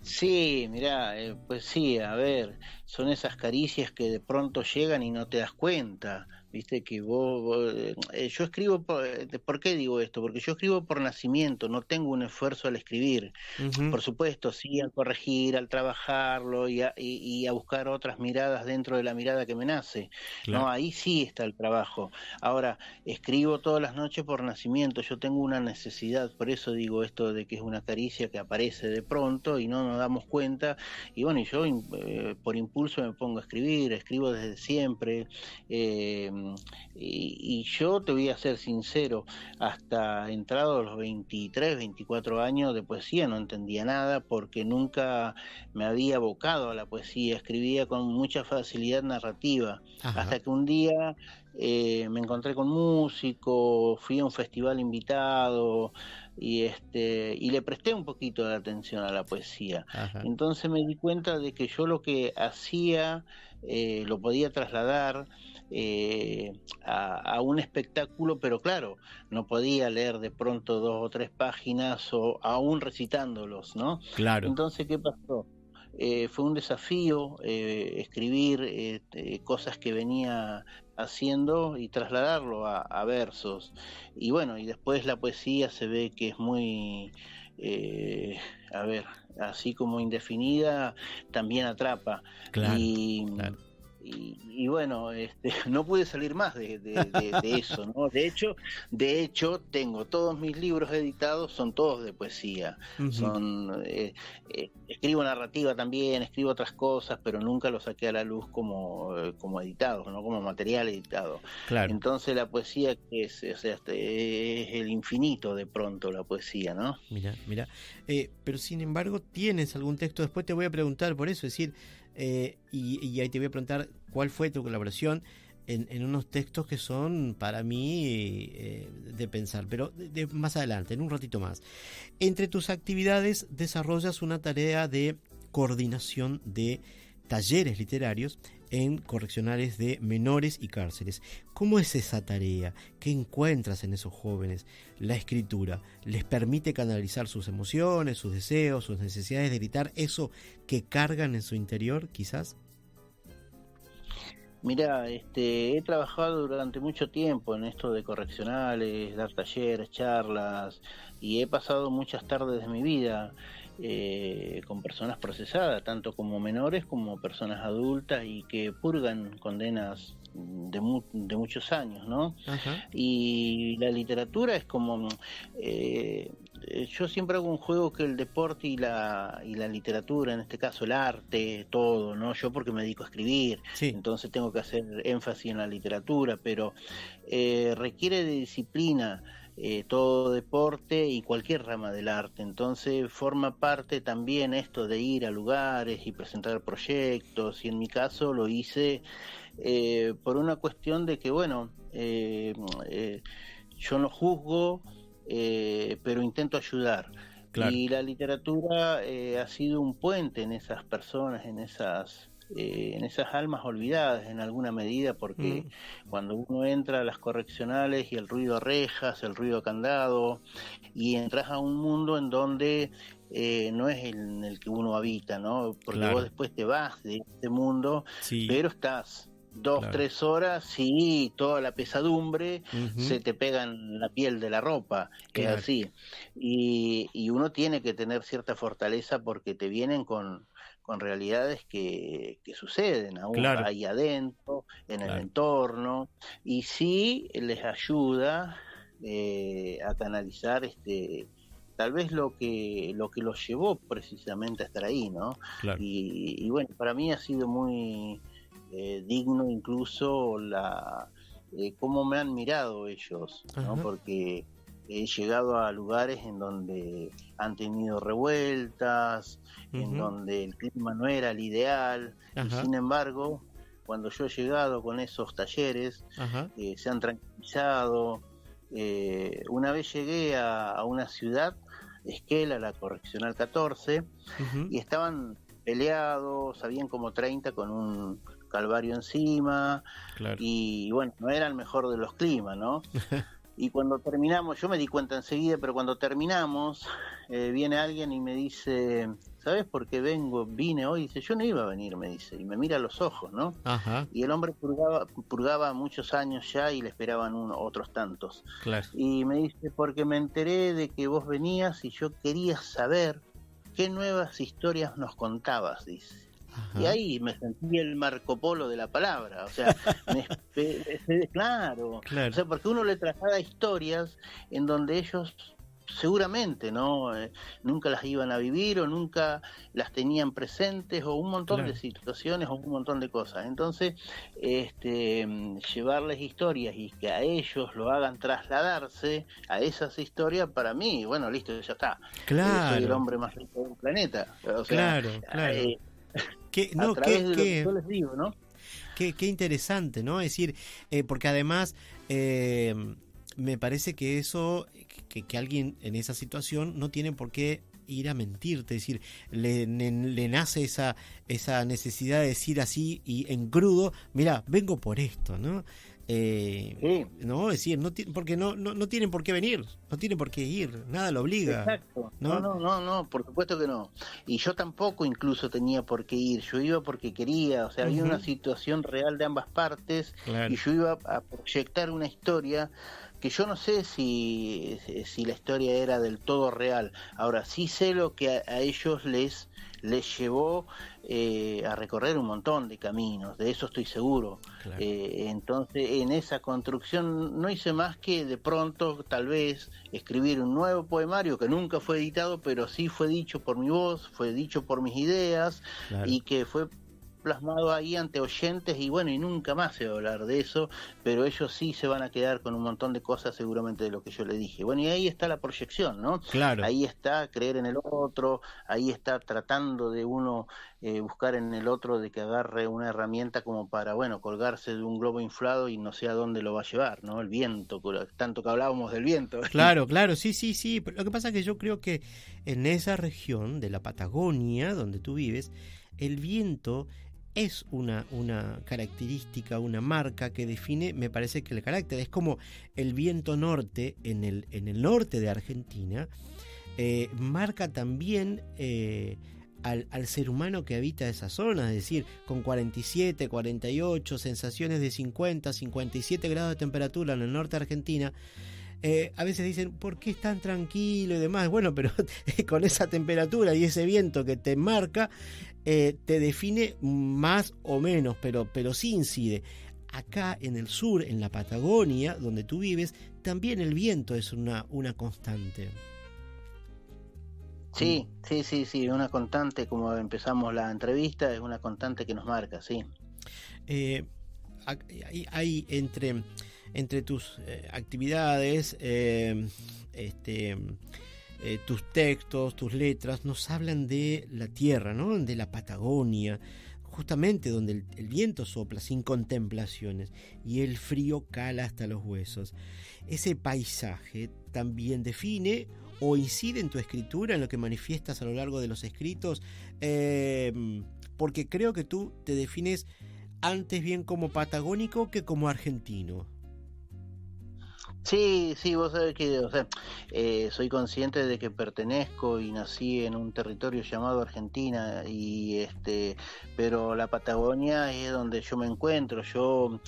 Sí, mirá, pues sí, a ver, son esas caricias que de pronto llegan y no te das cuenta. Viste que yo escribo, ¿por qué digo esto? Porque yo escribo por nacimiento, no tengo un esfuerzo al escribir. Uh-huh. Por supuesto, sí, al corregir, al trabajarlo y a buscar otras miradas dentro de la mirada que me nace. Claro. No, ahí sí está el trabajo. Ahora, escribo todas las noches por nacimiento, yo tengo una necesidad, por eso digo esto de que es una caricia que aparece de pronto y no nos damos cuenta. Y bueno, y yo por impulso me pongo a escribir, escribo desde siempre. Y yo te voy a ser sincero, hasta entrado a los 23, 24 años de poesía no entendía nada porque nunca me había abocado a la poesía, escribía con mucha facilidad narrativa. Ajá. Hasta que un día me encontré con músicos, fui a un festival invitado y le presté un poquito de atención a la poesía. Ajá. Entonces me di cuenta de que yo lo que hacía lo podía trasladar a un espectáculo, pero claro, no podía leer de pronto 2 o 3 páginas o aún recitándolos, ¿no? Claro. Entonces, ¿qué pasó? Fue un desafío escribir cosas que venía haciendo y trasladarlo a versos. Y bueno, y después la poesía se ve que es muy, a ver, así como indefinida, también atrapa. Claro, Y, claro. y bueno, no pude salir más de eso, ¿no? De hecho, tengo todos mis libros editados, son todos de poesía. Uh-huh. Son escribo narrativa también, escribo otras cosas, pero nunca los saqué a la luz como editados, no como material editado. Claro. Entonces la poesía es el infinito de pronto, la poesía, ¿no? Mira. Pero sin embargo, ¿tienes algún texto? Después te voy a preguntar por eso, es decir, y ahí te voy a preguntar cuál fue tu colaboración en unos textos que son para mí de pensar, pero más adelante, en un ratito más. Entre tus actividades desarrollas una tarea de coordinación de talleres literarios en correccionales de menores y cárceles. ¿Cómo es esa tarea? ¿Qué encuentras en esos jóvenes? La escritura les permite canalizar sus emociones, sus deseos, sus necesidades de gritar eso que cargan en su interior, quizás. Mira, he trabajado durante mucho tiempo en esto de correccionales, dar talleres, charlas, y he pasado muchas tardes de mi vida con personas procesadas, tanto como menores como personas adultas y que purgan condenas de muchos años, ¿no? Ajá. Y la literatura es como yo siempre hago un juego que el deporte y la literatura, en este caso el arte, todo, ¿no? Yo porque me dedico a escribir, Sí. entonces tengo que hacer énfasis en la literatura, pero requiere de disciplina. Todo deporte y cualquier rama del arte, entonces forma parte también esto de ir a lugares y presentar proyectos, y en mi caso lo hice por una cuestión de que, bueno, yo no juzgo, pero intento ayudar. Claro. Y la literatura ha sido un puente en esas personas, en esas almas olvidadas en alguna medida, porque cuando uno entra a las correccionales y el ruido a rejas, el ruido a candado, y entras a un mundo en donde no es en el que uno habita, ¿no? Porque Claro. vos después te vas de este mundo, Sí. pero estás 2, Claro. 3 horas y toda la pesadumbre Ujú. se te pega en la piel de la ropa, Claro. es así. Y uno tiene que tener cierta fortaleza porque te vienen con realidades que suceden aún Claro. ahí adentro, en el Claro. entorno, y sí les ayuda a canalizar tal vez lo que los llevó precisamente a estar ahí, ¿no? Claro. Y bueno, para mí ha sido muy digno incluso cómo me han mirado ellos, ¿no? Ajá. Porque he llegado a lugares en donde han tenido revueltas, en Ujú. donde el clima no era el ideal, y Ajá. sin embargo, cuando yo he llegado con esos talleres, Ajá. se han tranquilizado. Una vez llegué a una ciudad, Esquel, la Correccional 14, Ujú. y estaban peleados, habían como 30 con un calvario encima, Claro. y bueno, no era el mejor de los climas, ¿no? Y cuando terminamos, yo me di cuenta enseguida, pero cuando terminamos, viene alguien y me dice, ¿sabes por qué vine hoy? Dice, yo no iba a venir, me dice, y me mira a los ojos, ¿no? Ajá. Y el hombre purgaba muchos años ya y le esperaban otros tantos. Claro. Y me dice, porque me enteré de que vos venías y yo quería saber qué nuevas historias nos contabas, dice. Ajá. Y ahí me sentí el Marco Polo de la palabra, o sea, claro, Claro. o sea, porque uno le traslada historias en donde ellos seguramente no nunca las iban a vivir o nunca las tenían presentes, o un montón Claro. de situaciones o un montón de cosas. Entonces, llevarles historias y que a ellos lo hagan trasladarse a esas historias, para mí, bueno, listo, ya está. Claro. Soy el hombre más rico del planeta. O sea, Claro, claro. a través de lo que yo les digo, ¿no? Qué interesante, ¿no? Es decir, porque además me parece que eso, que alguien en esa situación no tiene por qué ir a mentirte, es decir, le nace esa necesidad de decir así y en crudo, mira, vengo por esto, ¿no? Sí. No, es decir, porque no tienen por qué venir, no tienen por qué ir, nada lo obliga. Exacto. ¿No? No, por supuesto que no. Y yo tampoco incluso tenía por qué ir, yo iba porque quería, o sea, había una situación real de ambas partes. Claro. Y yo iba a proyectar una historia que yo no sé si la historia era del todo real. Ahora, sí sé lo que a ellos les llevó a recorrer un montón de caminos, de eso estoy seguro. Claro. Entonces, en esa construcción no hice más que de pronto, tal vez, escribir un nuevo poemario que nunca fue editado, pero sí fue dicho por mi voz, fue dicho por mis ideas, Claro. y que fue plasmado ahí ante oyentes, y bueno, y nunca más se va a hablar de eso, pero ellos sí se van a quedar con un montón de cosas seguramente de lo que yo le dije. Bueno, y ahí está la proyección, ¿no? Claro. Ahí está creer en el otro, ahí está tratando de uno buscar en el otro de que agarre una herramienta como para, bueno, colgarse de un globo inflado y no sé a dónde lo va a llevar, ¿no? El viento, tanto que hablábamos del viento. Claro, sí. Pero lo que pasa es que yo creo que en esa región de la Patagonia, donde tú vives, el viento es una característica, una marca que define, me parece que el carácter. Es como el viento norte en el norte de Argentina, marca también al ser humano que habita esa zona, es decir, con 47, 48, sensaciones de 50, 57 grados de temperatura en el norte de Argentina. A veces dicen, ¿por qué es tan tranquilo y demás? Bueno, pero con esa temperatura y ese viento que te marca, te define más o menos, pero sí incide. Acá en el sur, en la Patagonia, donde tú vives, también el viento es una constante. Sí, una constante, como empezamos la entrevista, es una constante que nos marca, sí. Hay entre tus actividades, tus textos, tus letras, nos hablan de la tierra, ¿no? De la Patagonia, justamente donde el viento sopla sin contemplaciones y el frío cala hasta los huesos. Ese paisaje también define o incide en tu escritura, en lo que manifiestas a lo largo de los escritos, porque creo que tú te defines antes bien como patagónico que como argentino. Sí, vos sabés que, soy consciente de que pertenezco y nací en un territorio llamado Argentina, pero la Patagonia es donde yo me encuentro. Yo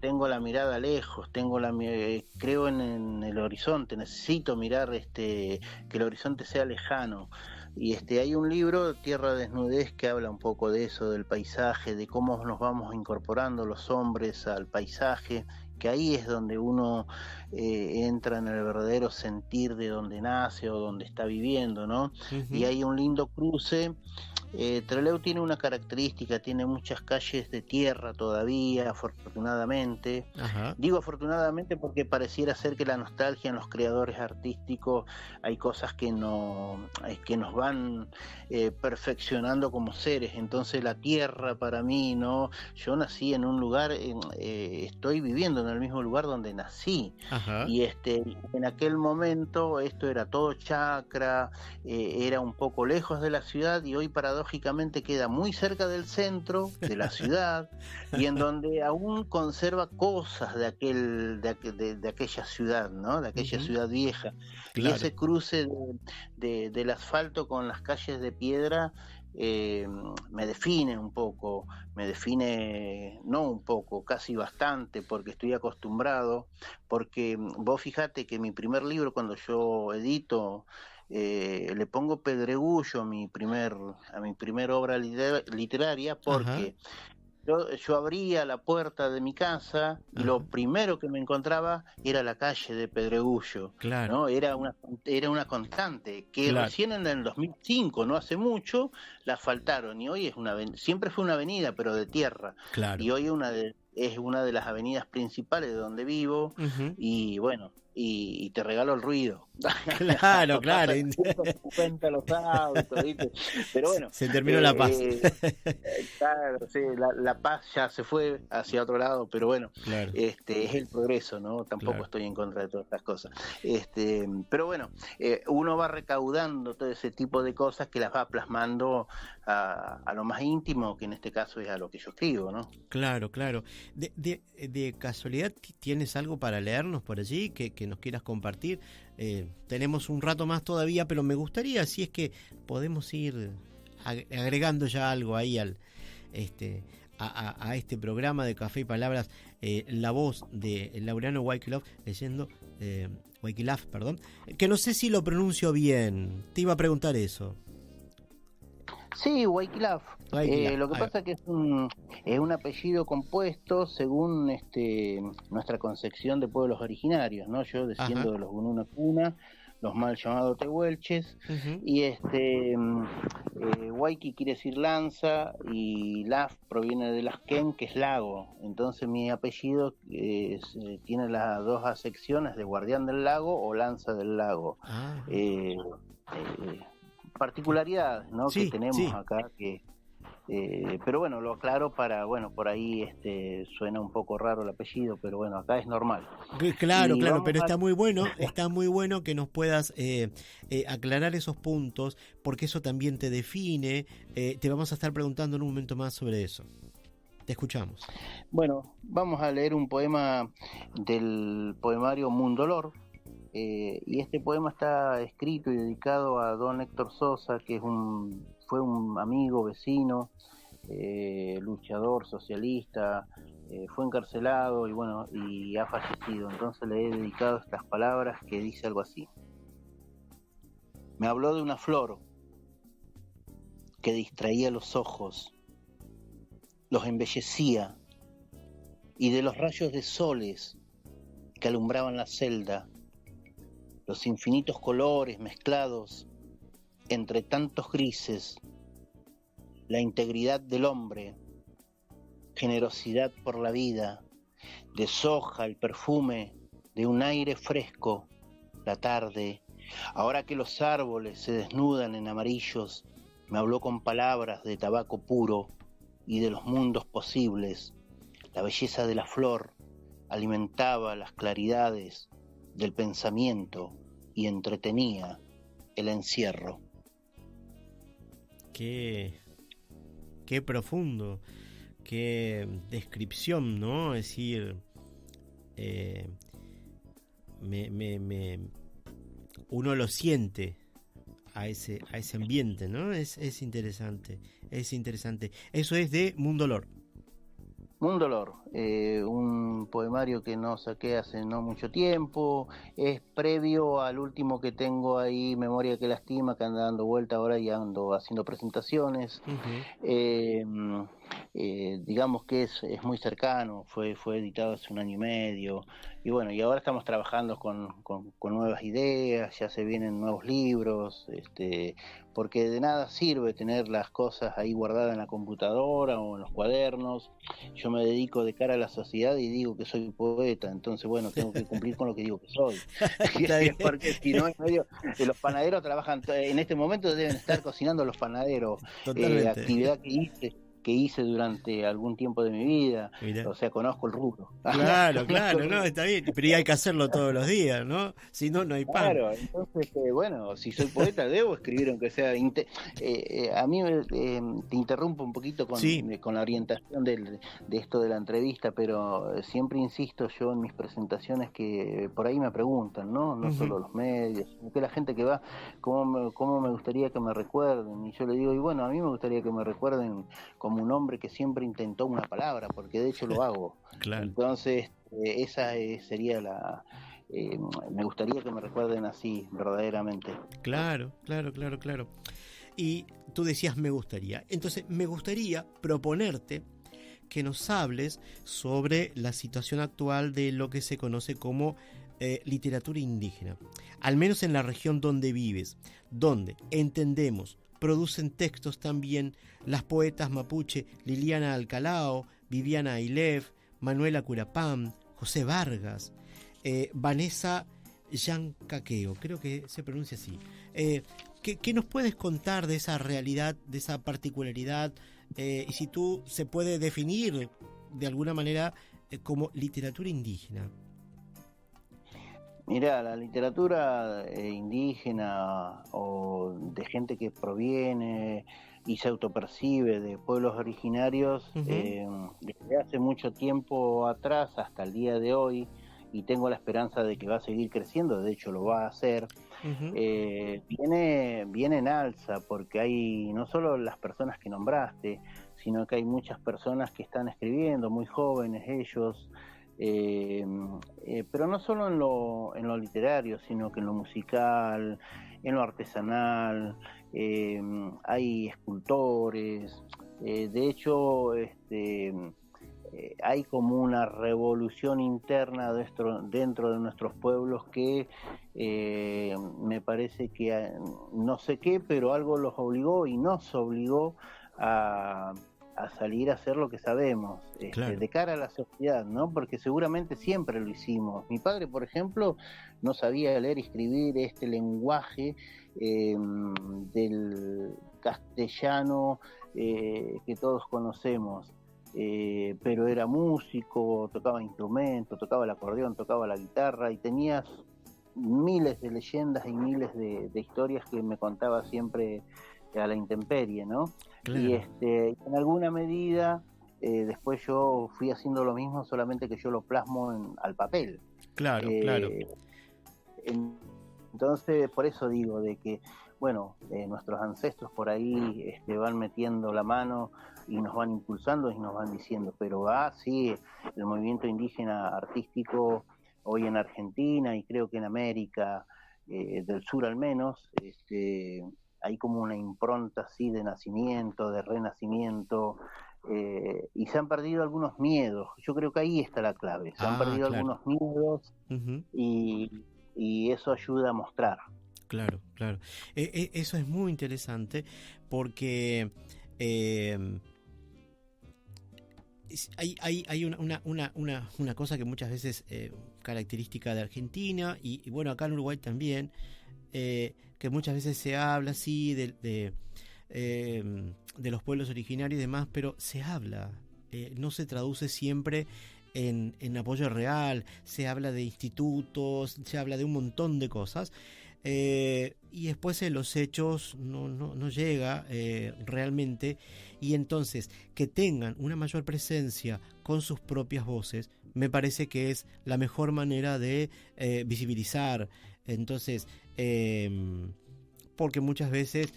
tengo la mirada lejos, creo en el horizonte, necesito mirar que el horizonte sea lejano. Y hay un libro, Tierra Desnudez, que habla un poco de eso, del paisaje, de cómo nos vamos incorporando los hombres al paisaje, que ahí es donde uno entra en el verdadero sentir de donde nace o donde está viviendo, ¿no? Uh-huh. Y hay un lindo cruce. Trelew tiene una característica, tiene muchas calles de tierra todavía, afortunadamente. Ajá. Digo afortunadamente porque pareciera ser que la nostalgia en los creadores artísticos, hay cosas que nos van perfeccionando como seres. Entonces la tierra para mí, ¿no? Yo nací en un lugar, estoy viviendo en el mismo lugar donde nací. Ajá. Y en aquel momento esto era todo chacra, era un poco lejos de la ciudad, y hoy paradójicamente queda muy cerca del centro de la ciudad y en donde aún conserva cosas de aquella ciudad, ¿no? De aquella uh-huh. ciudad vieja. Claro. Y ese cruce del asfalto con las calles de piedra me define un poco, no un poco, casi bastante, porque estoy acostumbrado, porque vos fijate que mi primer libro, cuando yo edito, le pongo Pedregullo a mi primer obra literaria, porque yo abría la puerta de mi casa y ajá. lo primero que me encontraba era la calle de Pedregullo, claro. ¿no? Era una constante que claro. recién en el 2005, no hace mucho, la asfaltaron, y hoy siempre fue una avenida, pero de tierra, claro. y hoy es una de las avenidas principales de donde vivo, uh-huh. y bueno, y te regalo el ruido. Claro. Cuenta los autos, ¿viste? Pero bueno. Se terminó la paz. Claro, sí, la paz ya se fue hacia otro lado, pero bueno, claro. Es el progreso, ¿no? Tampoco claro. estoy en contra de todas estas cosas. Pero bueno, uno va recaudando todo ese tipo de cosas que las va plasmando a lo más íntimo, que en este caso es a lo que yo escribo, ¿no? Claro. De casualidad, ¿tienes algo para leernos por allí que nos quieras compartir? Tenemos un rato más todavía, pero me gustaría, si es que podemos ir agregando ya algo ahí a este programa de Café y Palabras, la voz de Laureano Wycliffe leyendo Wycliffe, que no sé si lo pronuncio bien, te iba a preguntar eso. Sí, Wycliffe. Lo que pasa es que es un apellido compuesto según nuestra concepción de pueblos originarios, ¿no? Yo desciendo ajá. de los Gununa, los mal llamados tehuelches, uh-huh. y Waiki quiere decir lanza, y Laf proviene de Lasken, que es lago. Entonces mi apellido tiene las dos acepciones de guardián del lago o lanza del lago. Particularidades, ¿no? Sí, que tenemos sí. acá, pero bueno, lo aclaro por ahí suena un poco raro el apellido, pero bueno, acá es normal. Claro, pero está muy bueno que nos puedas aclarar esos puntos, porque eso también te define. Te vamos a estar preguntando en un momento más sobre eso. Te escuchamos. Bueno, vamos a leer un poema del poemario Mundolor. Y este poema está escrito y dedicado a don Héctor Sosa, que fue un amigo, vecino, luchador socialista, fue encarcelado y ha fallecido. Entonces le he dedicado estas palabras, que dice algo así: me habló de una flor que distraía los ojos, los embellecía, y de los rayos de soles que alumbraban la celda, los infinitos colores mezclados entre tantos grises, la integridad del hombre, generosidad por la vida, deshoja el perfume de un aire fresco, la tarde, ahora que los árboles se desnudan en amarillos, me habló con palabras de tabaco puro y de los mundos posibles. La belleza de la flor alimentaba las claridades del pensamiento y entretenía el encierro. Qué profundo, qué descripción, ¿no? Es decir, uno lo siente a ese ambiente, ¿no? Es interesante, es interesante. Eso es de Mundolor. Mundolor, un poemario que no saqué hace no mucho tiempo, es previo al último que tengo ahí, Memoria que lastima, que anda dando vuelta ahora y ando haciendo presentaciones. Uh-huh. Digamos que es muy cercano, fue editado hace 1 año y medio, y bueno, y ahora estamos trabajando con nuevas ideas, ya se vienen nuevos libros, porque de nada sirve tener las cosas ahí guardadas en la computadora o en los cuadernos. Yo me dedico de cara a la sociedad y digo que soy poeta, entonces bueno, tengo que cumplir con lo que digo que soy. Porque si no, en medio, los panaderos trabajan, en este momento deben estar cocinando los panaderos, actividad que hice durante algún tiempo de mi vida. Mirá. O sea, conozco el rubro. Claro, no, está bien, pero hay que hacerlo todos los días, ¿no? Si no, no hay pan. Claro, entonces, bueno, si soy poeta debo escribir aunque sea... a mí te interrumpo un poquito con la orientación de esto de la entrevista, pero siempre insisto yo en mis presentaciones que por ahí me preguntan, ¿no? No uh-huh. Solo los medios, sino que la gente que va, cómo me gustaría que me recuerden, y yo le digo, y bueno, a mí me gustaría que me recuerden como un hombre que siempre intentó una palabra, porque de hecho lo hago. Claro. Entonces, esa sería la... me gustaría que me recuerden así, verdaderamente. Claro. Y tú decías me gustaría. Entonces, me gustaría proponerte que nos hables sobre la situación actual de lo que se conoce como literatura indígena. Al menos en la región donde vives, donde entendemos producen textos también las poetas mapuche Liliana Alcalao, Viviana Ailef, Manuela Curapam, José Vargas, Vanessa Yancaqueo, creo que se pronuncia así. ¿Qué nos puedes contar de esa realidad, de esa particularidad? Y si tú se puede definir de alguna manera como literatura indígena. Mira, la literatura indígena o de gente que proviene y se autopercibe de pueblos originarios, uh-huh. Desde hace mucho tiempo atrás hasta el día de hoy, y tengo la esperanza de que va a seguir creciendo, de hecho lo va a hacer, uh-huh. Viene en alza, porque hay no solo las personas que nombraste, sino que hay muchas personas que están escribiendo, muy jóvenes ellos, pero no solo en lo literario, sino que en lo musical, en lo artesanal, hay escultores, de hecho hay como una revolución interna dentro de nuestros pueblos que me parece que no sé qué, pero algo los obligó y nos obligó a salir a hacer lo que sabemos, claro. De cara a la sociedad, ¿no? Porque seguramente siempre lo hicimos. Mi padre, por ejemplo, no sabía leer y escribir este lenguaje del castellano que todos conocemos, pero era músico, tocaba instrumentos, tocaba el acordeón, tocaba la guitarra y tenía miles de leyendas y miles de historias que me contaba siempre a la intemperie, ¿no? Claro. Y en alguna medida después yo fui haciendo lo mismo, solamente que yo lo plasmo al papel. Claro. Entonces, por eso digo de que, bueno, nuestros ancestros por ahí van metiendo la mano y nos van impulsando y nos van diciendo, pero sí, el movimiento indígena artístico hoy en Argentina y creo que en América del Sur al menos, hay como una impronta así de nacimiento, de renacimiento, y se han perdido algunos miedos. Yo creo que ahí está la clave. Se han perdido algunos miedos, uh-huh. y eso ayuda a mostrar. Claro, claro. Eso es muy interesante porque hay una cosa que muchas veces característica de Argentina y bueno, acá en Uruguay también, que muchas veces se habla así de los pueblos originarios y demás, pero se habla, no se traduce siempre en apoyo real, se habla de institutos, se habla de un montón de cosas, y después en los hechos no llega realmente, y entonces que tengan una mayor presencia con sus propias voces me parece que es la mejor manera de visibilizar. Entonces porque muchas veces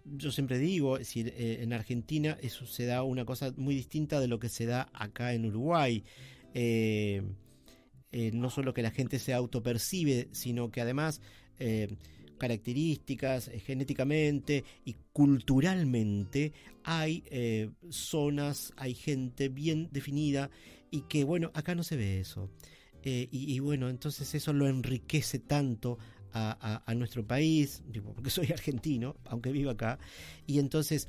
yo siempre digo, es decir, en Argentina eso se da una cosa muy distinta de lo que se da acá en Uruguay. No solo que la gente se autopercibe, sino que además características genéticamente y culturalmente hay zonas, hay gente bien definida y que bueno, acá no se ve eso. Y bueno, entonces eso lo enriquece tanto a nuestro país, porque soy argentino, aunque vivo acá, y entonces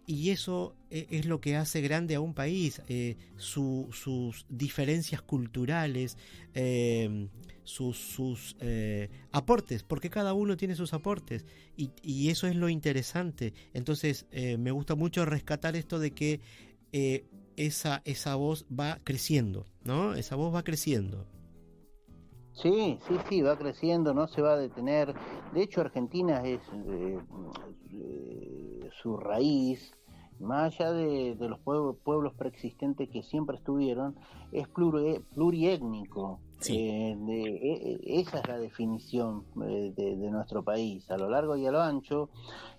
y eso es lo que hace grande a un país, sus diferencias culturales, sus aportes, porque cada uno tiene sus aportes, y eso es lo interesante. Entonces me gusta mucho rescatar esto de que esa voz va creciendo, ¿no? Esa voz va creciendo. Sí, va creciendo, no se va a detener. De hecho, Argentina es su raíz, más allá de los pueblos preexistentes que siempre estuvieron, es pluriétnico. Sí. Esa es la definición de nuestro país, a lo largo y a lo ancho,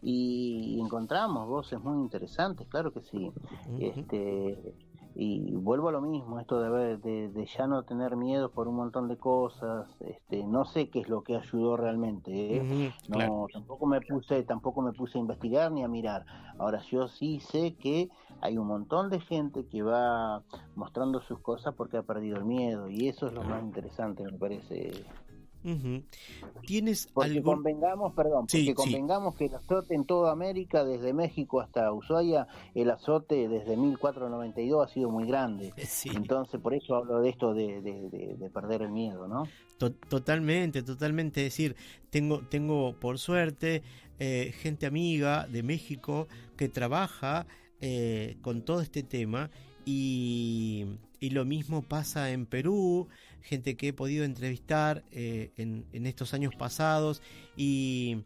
y encontramos voces muy interesantes, claro que sí. Uh-huh. Y vuelvo a lo mismo, esto de ya no tener miedo por un montón de cosas. No sé qué es lo que ayudó realmente, Uh-huh, no, claro. tampoco me puse a investigar ni a mirar. Ahora yo sí sé que hay un montón de gente que va mostrando sus cosas porque ha perdido el miedo, y eso es lo más interesante, me parece. Uh-huh. ¿Tienes Porque algún...? porque convengamos que el azote en toda América, desde México hasta Ushuaia, el azote desde 1492 ha sido muy grande. Sí. Entonces, por eso hablo de esto de perder el miedo, ¿no? Totalmente. Es decir, tengo por suerte gente amiga de México que trabaja con todo este tema, y lo mismo pasa en Perú, gente que he podido entrevistar en estos años pasados, y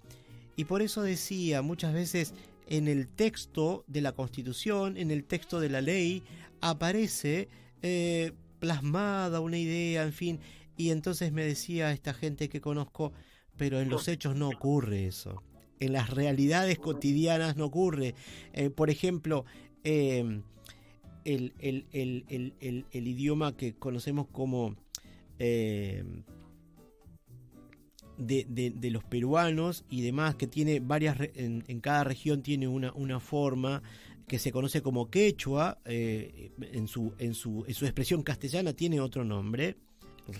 por eso decía, muchas veces en el texto de la Constitución, en el texto de la ley, aparece plasmada una idea, en fin, y entonces me decía esta gente que conozco, pero en los hechos no ocurre eso, en las realidades cotidianas no ocurre. Por ejemplo, el idioma que conocemos como de los peruanos y demás, que tiene varias, en cada región tiene una forma que se conoce como quechua, en su expresión castellana tiene otro nombre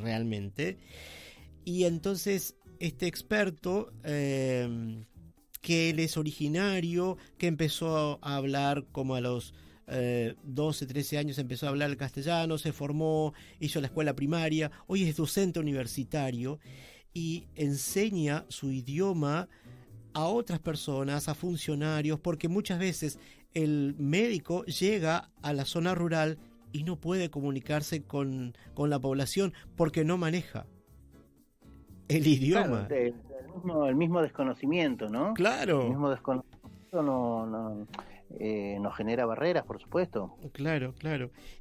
realmente, y entonces este experto, que él es originario, que empezó a hablar como a los 12, 13 años, empezó a hablar el castellano, se formó, hizo la escuela primaria, hoy es docente universitario y enseña su idioma a otras personas, a funcionarios, porque muchas veces el médico llega a la zona rural y no puede comunicarse con la población porque no maneja el idioma. Claro, el mismo desconocimiento, ¿no? Claro. El mismo desconocimiento nos genera barreras, por supuesto. Claro.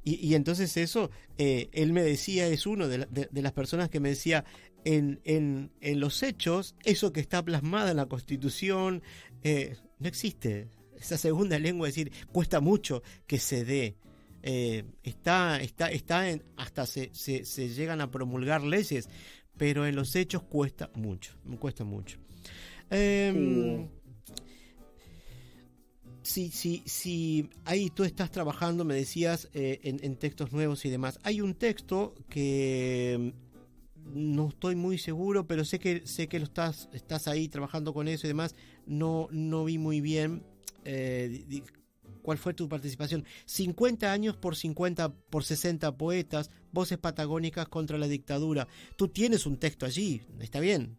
Y entonces eso, él me decía, es uno de las personas que me decía, en los hechos, eso que está plasmada en la Constitución, no existe. Esa segunda lengua, es decir, cuesta mucho que se dé. Hasta se llegan a promulgar leyes, pero en los hechos cuesta mucho. Sí, ahí tú estás trabajando, me decías, en textos nuevos y demás. Hay un texto que no estoy muy seguro, pero sé que lo estás ahí trabajando con eso y demás. No vi muy bien cuál fue tu participación. 50 años por 60 poetas, voces patagónicas contra la dictadura. Tú tienes un texto allí, ¿está bien?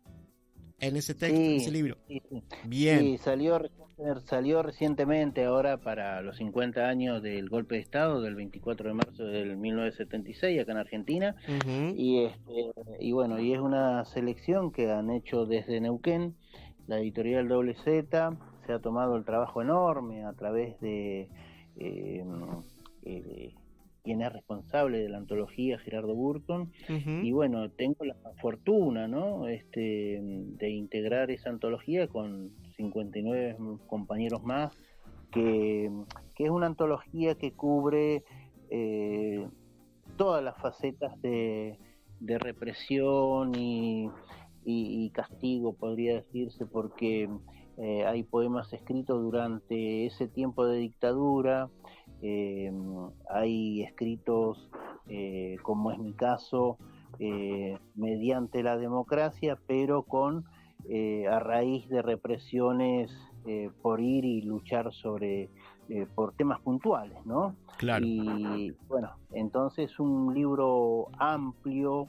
En ese texto, Sí, en ese libro. sí, sí. Bien. Sí, salió recientemente ahora para los 50 años del golpe de Estado del 24 de marzo del 1976 acá en Argentina. Uh-huh. Y bueno, y es una selección que han hecho desde Neuquén, la editorial Doble Z. Se ha tomado el trabajo enorme a través de quien es responsable de la antología, Gerardo Burton. Uh-huh. Y bueno, tengo la fortuna, ¿no? De integrar esa antología con 59 compañeros más, que es una antología que cubre todas las facetas de represión y castigo, podría decirse, porque hay poemas escritos durante ese tiempo de dictadura, hay escritos, como es mi caso, mediante la democracia, pero a raíz de represiones por ir y luchar por temas puntuales, ¿no? Claro. Y bueno, entonces un libro amplio,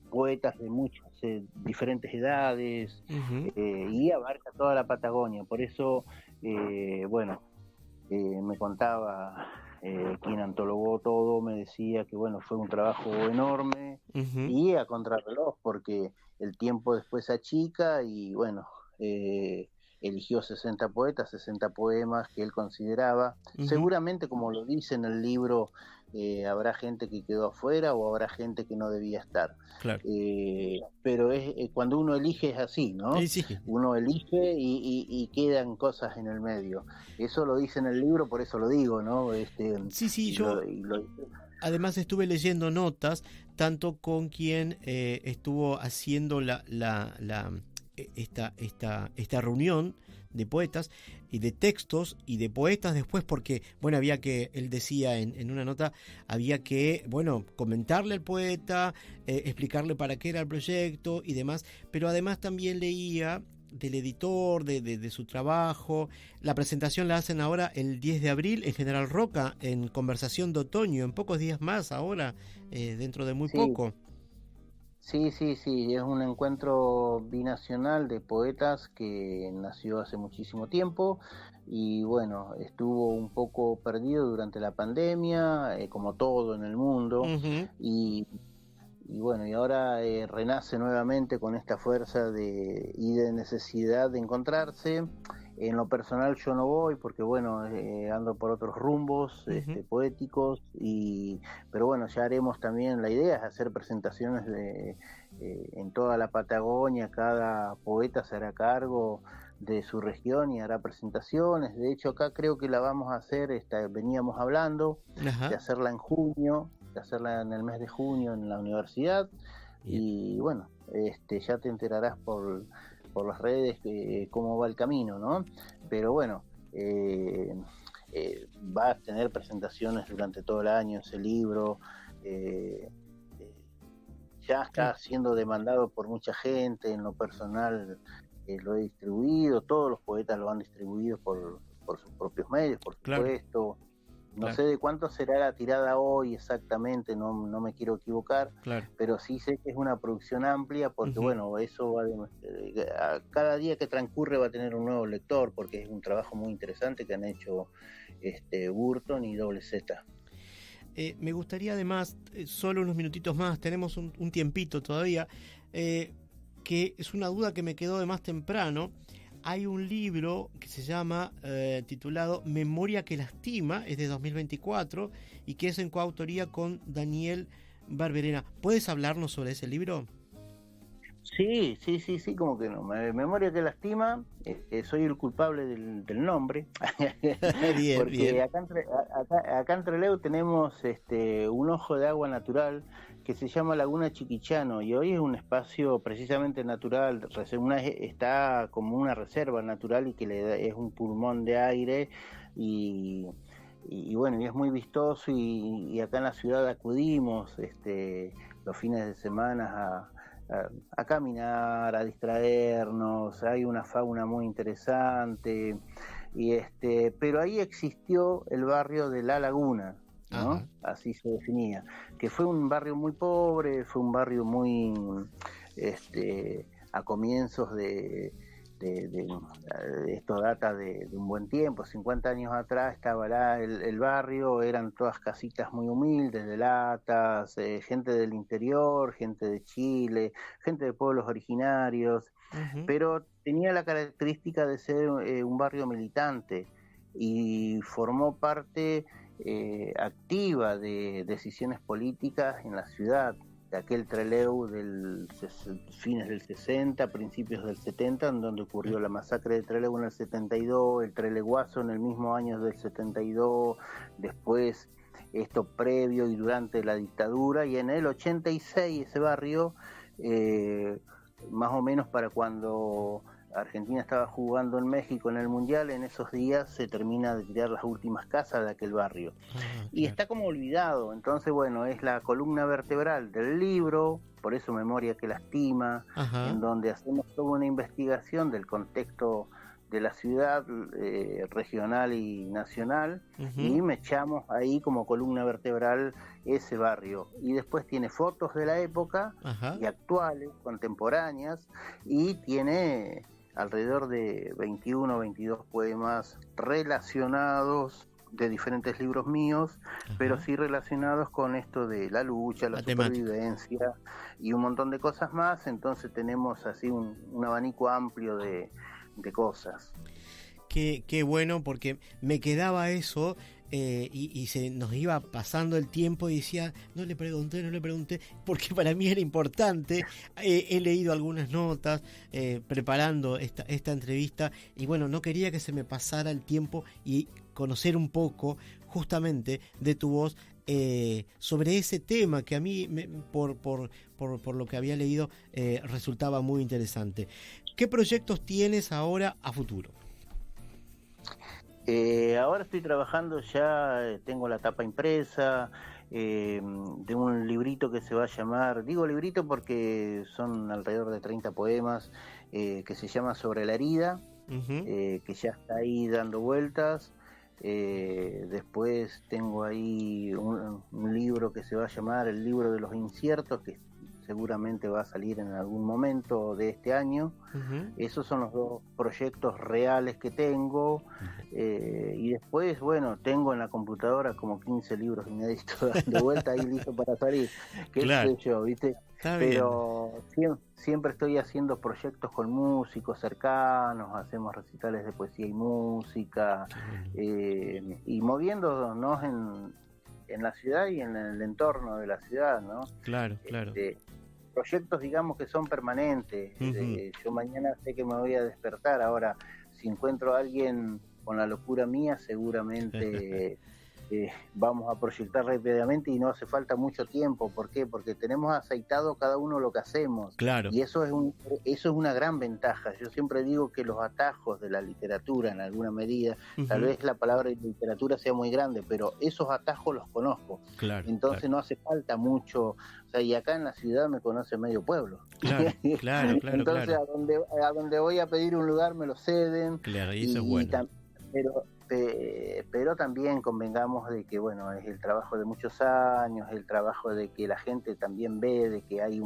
poetas de muchas diferentes edades, Uh-huh. y abarca toda la Patagonia. Por eso, me contaba quien antologó todo, me decía que bueno, fue un trabajo enorme. Uh-huh. Y a contrarreloj, porque el tiempo después se achica y bueno, eligió 60 poetas, 60 poemas que él consideraba. Uh-huh. Seguramente, como lo dice en el libro, habrá gente que quedó afuera o habrá gente que no debía estar. Claro. Pero cuando uno elige es así, ¿no? Sí. Uno elige y quedan cosas en el medio. Eso lo dice en el libro, por eso lo digo, ¿no? Sí, yo además estuve leyendo notas, tanto con quien estuvo haciendo esta reunión de poetas y de textos y de poetas después, porque bueno, él decía en una nota, había que comentarle al poeta, explicarle para qué era el proyecto y demás, pero además también leía del editor, de su trabajo. La presentación la hacen ahora el 10 de abril en General Roca, en Conversación de Otoño, en pocos días más ahora, dentro de muy poco. Sí, es un encuentro binacional de poetas que nació hace muchísimo tiempo y bueno, estuvo un poco perdido durante la pandemia, como todo en el mundo. Uh-huh. y bueno, y ahora renace nuevamente con esta fuerza de necesidad de encontrarse. En lo personal yo no voy porque bueno, ando por otros rumbos. Uh-huh. Poéticos, pero bueno, ya haremos también, la idea es hacer presentaciones en toda la Patagonia. Cada poeta se hará cargo de su región y hará presentaciones. De hecho acá creo que la vamos a hacer, veníamos hablando. Uh-huh. De hacerla en junio, de hacerla en el mes de junio en la universidad. Bien. Y bueno, ya te enterarás por las redes cómo va el camino, ¿no? Pero bueno, va a tener presentaciones durante todo el año ese libro. Ya está siendo demandado por mucha gente. En lo personal lo he distribuido, todos los poetas lo han distribuido por sus propios medios, por supuesto. Claro. No sé de cuánto será la tirada hoy exactamente, no me quiero equivocar, claro. Pero sí sé que es una producción amplia porque uh-huh. Bueno, eso cada día que transcurre va a tener un nuevo lector, porque es un trabajo muy interesante que han hecho Burton y Doble Z. Me gustaría además, solo unos minutitos más, tenemos un tiempito todavía, que es una duda que me quedó de más temprano. Hay un libro que se llama, titulado Memoria que lastima, es de 2024 y que es en coautoría con Daniel Barberena. ¿Puedes hablarnos sobre ese libro? Sí, como que no. Memoria que lastima, soy el culpable del nombre. Bien, porque bien. Acá en Trelew tenemos un ojo de agua natural que se llama Laguna Chiquichano y hoy es un espacio precisamente natural, está como una reserva natural y que es un pulmón de aire y y bueno, y es muy vistoso, y acá en la ciudad acudimos los fines de semana a caminar, a distraernos. Hay una fauna muy interesante, pero ahí existió el barrio de La Laguna, ¿no? Ajá. Así se definía, que fue un barrio muy pobre, fue un barrio muy a comienzos de esto data de un buen tiempo, 50 años atrás estaba el barrio, eran todas casitas muy humildes, de latas, gente del interior, gente de Chile, gente de pueblos originarios, Ujú. pero tenía la característica de ser un barrio militante, y formó parte activa de decisiones políticas en la ciudad, de aquel Trelew fines del 60, principios del 70, en donde ocurrió la masacre de Trelew en el 72, el Treleguazo en el mismo año del 72, después esto previo y durante la dictadura, y en el 86 ese barrio, más o menos para cuando Argentina estaba jugando en México en el Mundial, en esos días se termina de tirar las últimas casas de aquel barrio. Y Claro. está como olvidado, entonces bueno, es la columna vertebral del libro, por eso Memoria que lastima, Ajá. en donde hacemos toda una investigación del contexto de la ciudad, regional y nacional, Ujú. y me echamos ahí como columna vertebral ese barrio. Y después tiene fotos de la época Ajá. y actuales, contemporáneas, y tiene alrededor de 21 o 22 poemas relacionados de diferentes libros míos, Ajá. pero sí relacionados con esto de la lucha, la temática. supervivencia y un montón de cosas más. Entonces tenemos así un abanico amplio de cosas. Qué bueno, porque me quedaba eso, y se nos iba pasando el tiempo y decía, no le pregunté, porque para mí era importante. He leído algunas notas preparando esta entrevista, y bueno, no quería que se me pasara el tiempo y conocer un poco justamente de tu voz sobre ese tema que a mí, por lo que había leído, resultaba muy interesante. ¿Qué proyectos tienes ahora a futuro? Ahora estoy trabajando ya, tengo la tapa impresa de un librito que se va a llamar, digo librito porque son alrededor de 30 poemas, que se llama Sobre la herida, Uh-huh. que ya está ahí dando vueltas. Después tengo ahí un libro que se va a llamar El libro de los inciertos, que seguramente va a salir en algún momento de este año. Uh-huh. Esos son los dos proyectos reales que tengo. Y después, bueno, tengo en la computadora como 15 libros inéditos dando vuelta ahí listo para salir. ¿Qué Claro. sé yo, viste? Está Pero siempre estoy haciendo proyectos con músicos cercanos, hacemos recitales de poesía y música, y moviéndonos en la ciudad y en el entorno de la ciudad, ¿no? Claro, claro. Proyectos, digamos, que son permanentes. Uh-huh. Yo mañana sé que me voy a despertar. Ahora, si encuentro a alguien con la locura mía, seguramente vamos a proyectar rápidamente, y no hace falta mucho tiempo. ¿Por qué? Porque tenemos aceitado cada uno lo que hacemos. Claro. Y eso es una gran ventaja. Yo siempre digo que los atajos de la literatura, en alguna medida, Uh-huh. tal vez la palabra literatura sea muy grande, pero esos atajos los conozco. Claro. Entonces claro. no hace falta mucho. O sea, y acá en la ciudad me conoce medio pueblo. Claro. Entonces claro. a donde voy a pedir un lugar me lo ceden. Claro, y eso es bueno. Pero también convengamos de que, bueno, es el trabajo de muchos años, el trabajo de que la gente también ve de que hay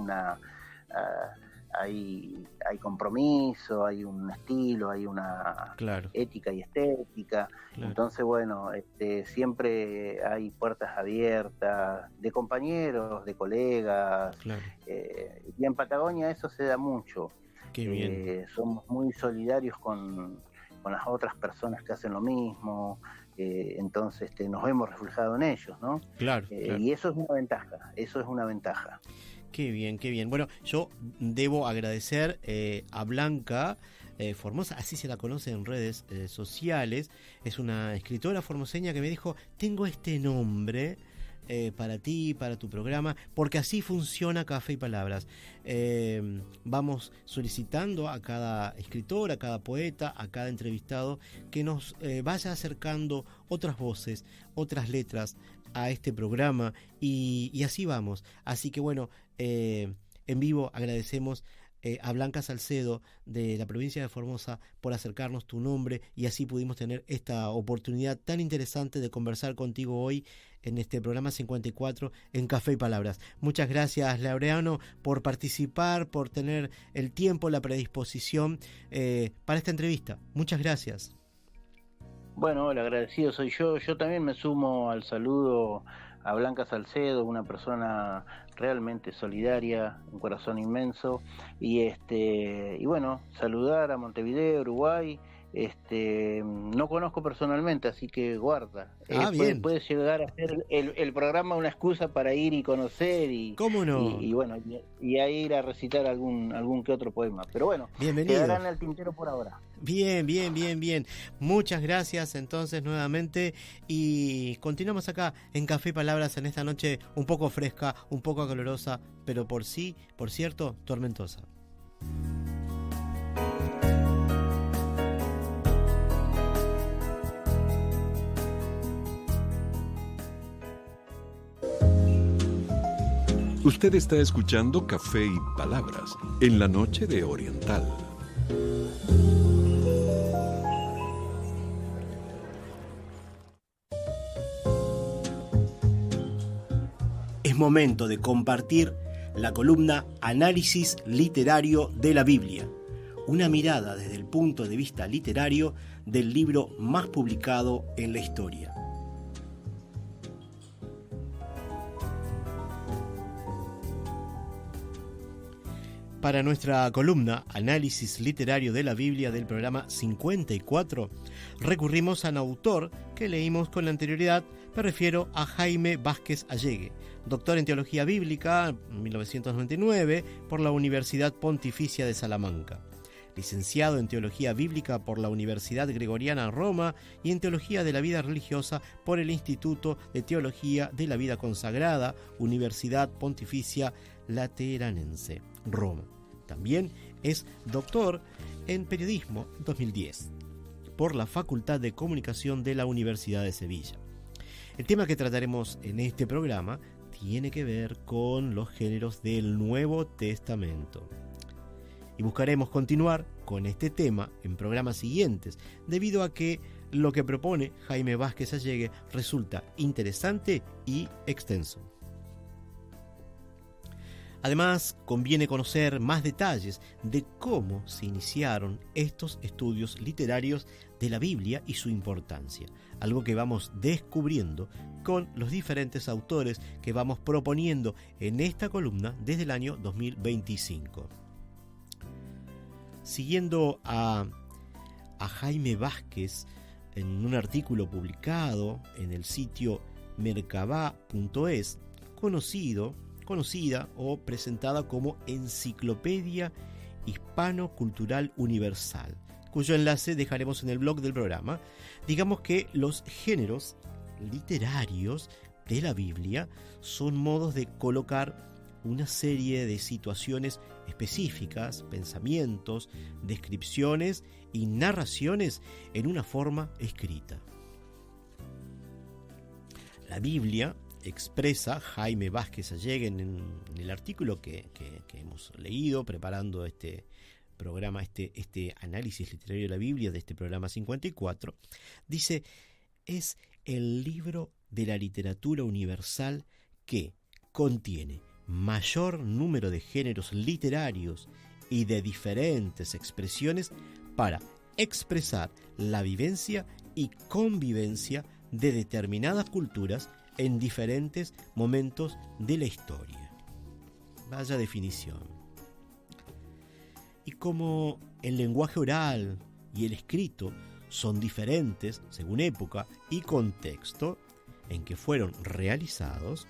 hay compromiso, hay un estilo, hay una Claro. ética y estética. Claro. Entonces, bueno, siempre hay puertas abiertas de compañeros, de colegas. Claro. Y en Patagonia eso se da mucho. Qué bien. Somos muy solidarios con las otras personas que hacen lo mismo. Entonces nos vemos reflejados en ellos, ¿no? Claro, claro. Y eso es una ventaja. Qué bien, qué bien. Bueno, yo debo agradecer a Blanca Formosa, así se la conoce en redes sociales. Es una escritora formoseña que me dijo, tengo este nombre, para ti, para tu programa, porque así funciona Café y Palabras. Vamos solicitando a cada escritor, a cada poeta, a cada entrevistado que nos vaya acercando otras voces, otras letras a este programa y así vamos. Así que bueno, en vivo agradecemos a Blanca Salcedo de la provincia de Formosa por acercarnos tu nombre y así pudimos tener esta oportunidad tan interesante de conversar contigo hoy en este programa 54 en Café y Palabras. Muchas gracias, Laureano, por participar, por tener el tiempo, la predisposición para esta entrevista. Muchas gracias. Bueno, el agradecido soy yo. Yo también me sumo al saludo a Blanca Salcedo, una persona realmente solidaria, un corazón inmenso, y bueno, saludar a Montevideo, Uruguay. No conozco personalmente, así que guarda. Bien. Puede llegar a ser el programa una excusa para ir y conocer y, ¿cómo no? y bueno, y a ir a recitar algún que otro poema. Pero bueno, bienvenido. Quedarán al tintero por ahora. Bien. Muchas gracias entonces nuevamente y continuamos acá en Café y Palabras en esta noche un poco fresca, un poco calorosa, pero por cierto, tormentosa. Usted está escuchando Café y Palabras en la noche de Oriental. Es momento de compartir la columna Análisis Literario de la Biblia, una mirada desde el punto de vista literario del libro más publicado en la historia. Para nuestra columna Análisis Literario de la Biblia del programa 54, recurrimos a un autor que leímos con anterioridad. Me refiero a Jaime Vázquez Allegue, doctor en Teología Bíblica en 1999 por la Universidad Pontificia de Salamanca, licenciado en Teología Bíblica por la Universidad Gregoriana Roma y en Teología de la Vida Religiosa por el Instituto de Teología de la Vida Consagrada, Universidad Pontificia Lateranense, Roma. También es doctor en Periodismo 2010 por la Facultad de Comunicación de la Universidad de Sevilla. El tema que trataremos en este programa tiene que ver con los géneros del Nuevo Testamento. Y buscaremos continuar con este tema en programas siguientes, debido a que lo que propone Jaime Vázquez Allegue resulta interesante y extenso. Además, conviene conocer más detalles de cómo se iniciaron estos estudios literarios de la Biblia y su importancia, algo que vamos descubriendo con los diferentes autores que vamos proponiendo en esta columna desde el año 2025. Siguiendo a Jaime Vázquez en un artículo publicado en el sitio merkabah.es, conocida o presentada como Enciclopedia Hispano-Cultural Universal, cuyo enlace dejaremos en el blog del programa. Digamos que los géneros literarios de la Biblia son modos de colocar una serie de situaciones específicas, pensamientos, descripciones y narraciones en una forma escrita. La Biblia, expresa Jaime Vázquez Allegue en el artículo que hemos leído preparando este programa, este análisis literario de la Biblia de este programa 54, dice: es el libro de la literatura universal que contiene mayor número de géneros literarios y de diferentes expresiones para expresar la vivencia y convivencia de determinadas culturas en diferentes momentos de la historia. Vaya definición. Y como el lenguaje oral y el escrito son diferentes según época y contexto en que fueron realizados,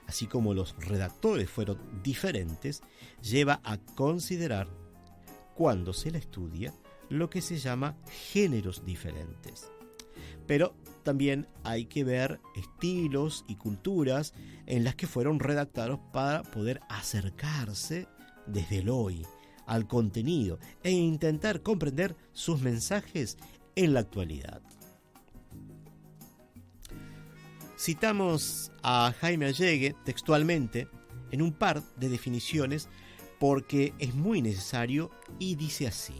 así como los redactores fueron diferentes, lleva a considerar, cuando se la estudia, lo que se llama géneros diferentes. Pero también hay que ver estilos y culturas en las que fueron redactados para poder acercarse desde el hoy al contenido e intentar comprender sus mensajes en la actualidad. Citamos a Jaime Allegue textualmente en un par de definiciones porque es muy necesario y dice así: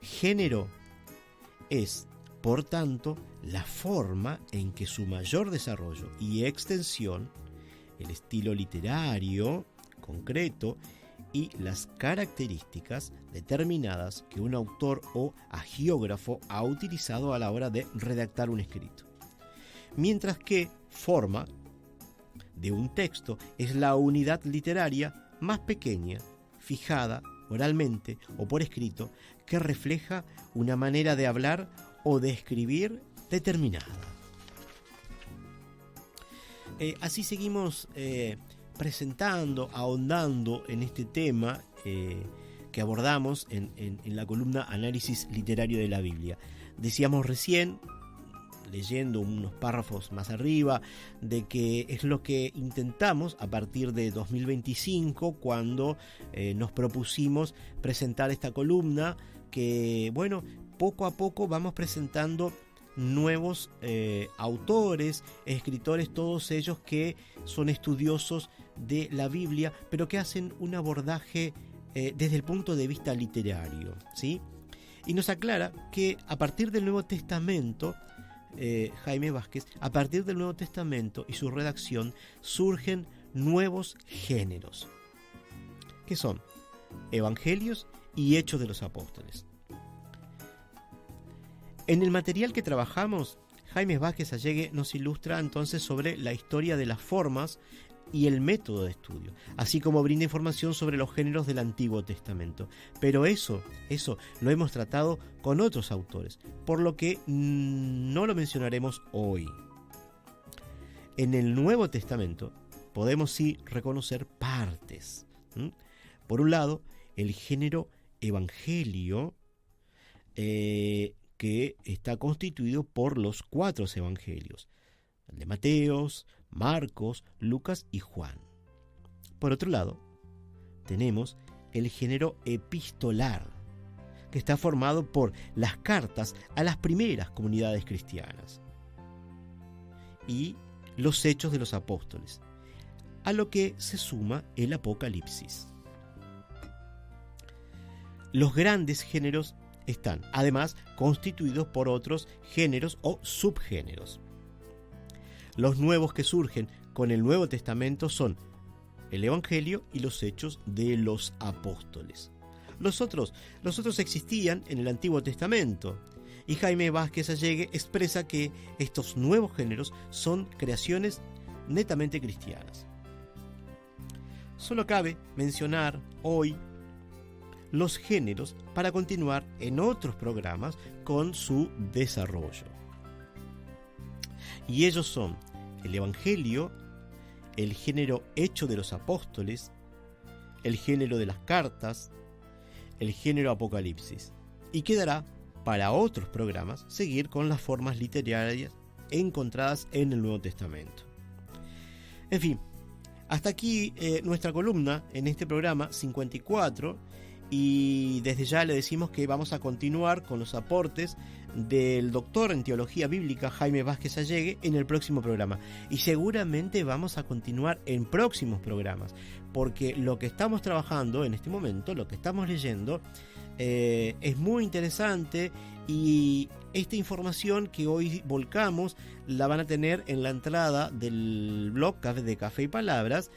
género es, por tanto, la forma en que su mayor desarrollo y extensión, el estilo literario concreto y las características determinadas que un autor o agiógrafo ha utilizado a la hora de redactar un escrito. Mientras que forma de un texto es la unidad literaria más pequeña, fijada oralmente o por escrito, que refleja una manera de hablar o de escribir determinada. Así seguimos presentando, ahondando en este tema que abordamos en la columna Análisis Literario de la Biblia. Decíamos recién, leyendo unos párrafos más arriba, de que es lo que intentamos a partir de 2025, cuando nos propusimos presentar esta columna, que bueno, poco a poco vamos presentando nuevos autores, escritores, todos ellos que son estudiosos de la Biblia, pero que hacen un abordaje desde el punto de vista literario, ¿sí? Y nos aclara que a partir del Nuevo Testamento, Jaime Vázquez, a partir del Nuevo Testamento y su redacción surgen nuevos géneros, que son Evangelios y Hechos de los Apóstoles. En el material que trabajamos, Jaime Vázquez Allegue nos ilustra entonces sobre la historia de las formas y el método de estudio, así como brinda información sobre los géneros del Antiguo Testamento. Pero eso lo hemos tratado con otros autores, por lo que no lo mencionaremos hoy. En el Nuevo Testamento podemos sí reconocer partes. Por un lado, el género evangelio, que está constituido por los 4 evangelios: el de Mateos, Marcos, Lucas y Juan. Por otro lado, tenemos el género epistolar, que está formado por las cartas a las primeras comunidades cristianas, y los Hechos de los Apóstoles, a lo que se suma el Apocalipsis. Los grandes géneros están, además, constituidos por otros géneros o subgéneros. Los nuevos que surgen con el Nuevo Testamento son el Evangelio y los Hechos de los Apóstoles. Los otros existían en el Antiguo Testamento, y Jaime Vázquez Allegue expresa que estos nuevos géneros son creaciones netamente cristianas. Solo cabe mencionar hoy los géneros para continuar en otros programas con su desarrollo. Y ellos son el Evangelio, el género Hecho de los Apóstoles, el género de las cartas, el género Apocalipsis. Y quedará para otros programas seguir con las formas literarias encontradas en el Nuevo Testamento. En fin, hasta aquí nuestra columna en este programa 54. Y desde ya le decimos que vamos a continuar con los aportes del doctor en Teología Bíblica Jaime Vázquez Allegue en el próximo programa. Y seguramente vamos a continuar en próximos programas, porque lo que estamos trabajando en este momento, lo que estamos leyendo, es muy interesante, y esta información que hoy volcamos la van a tener en la entrada del blog de Café y Palabras,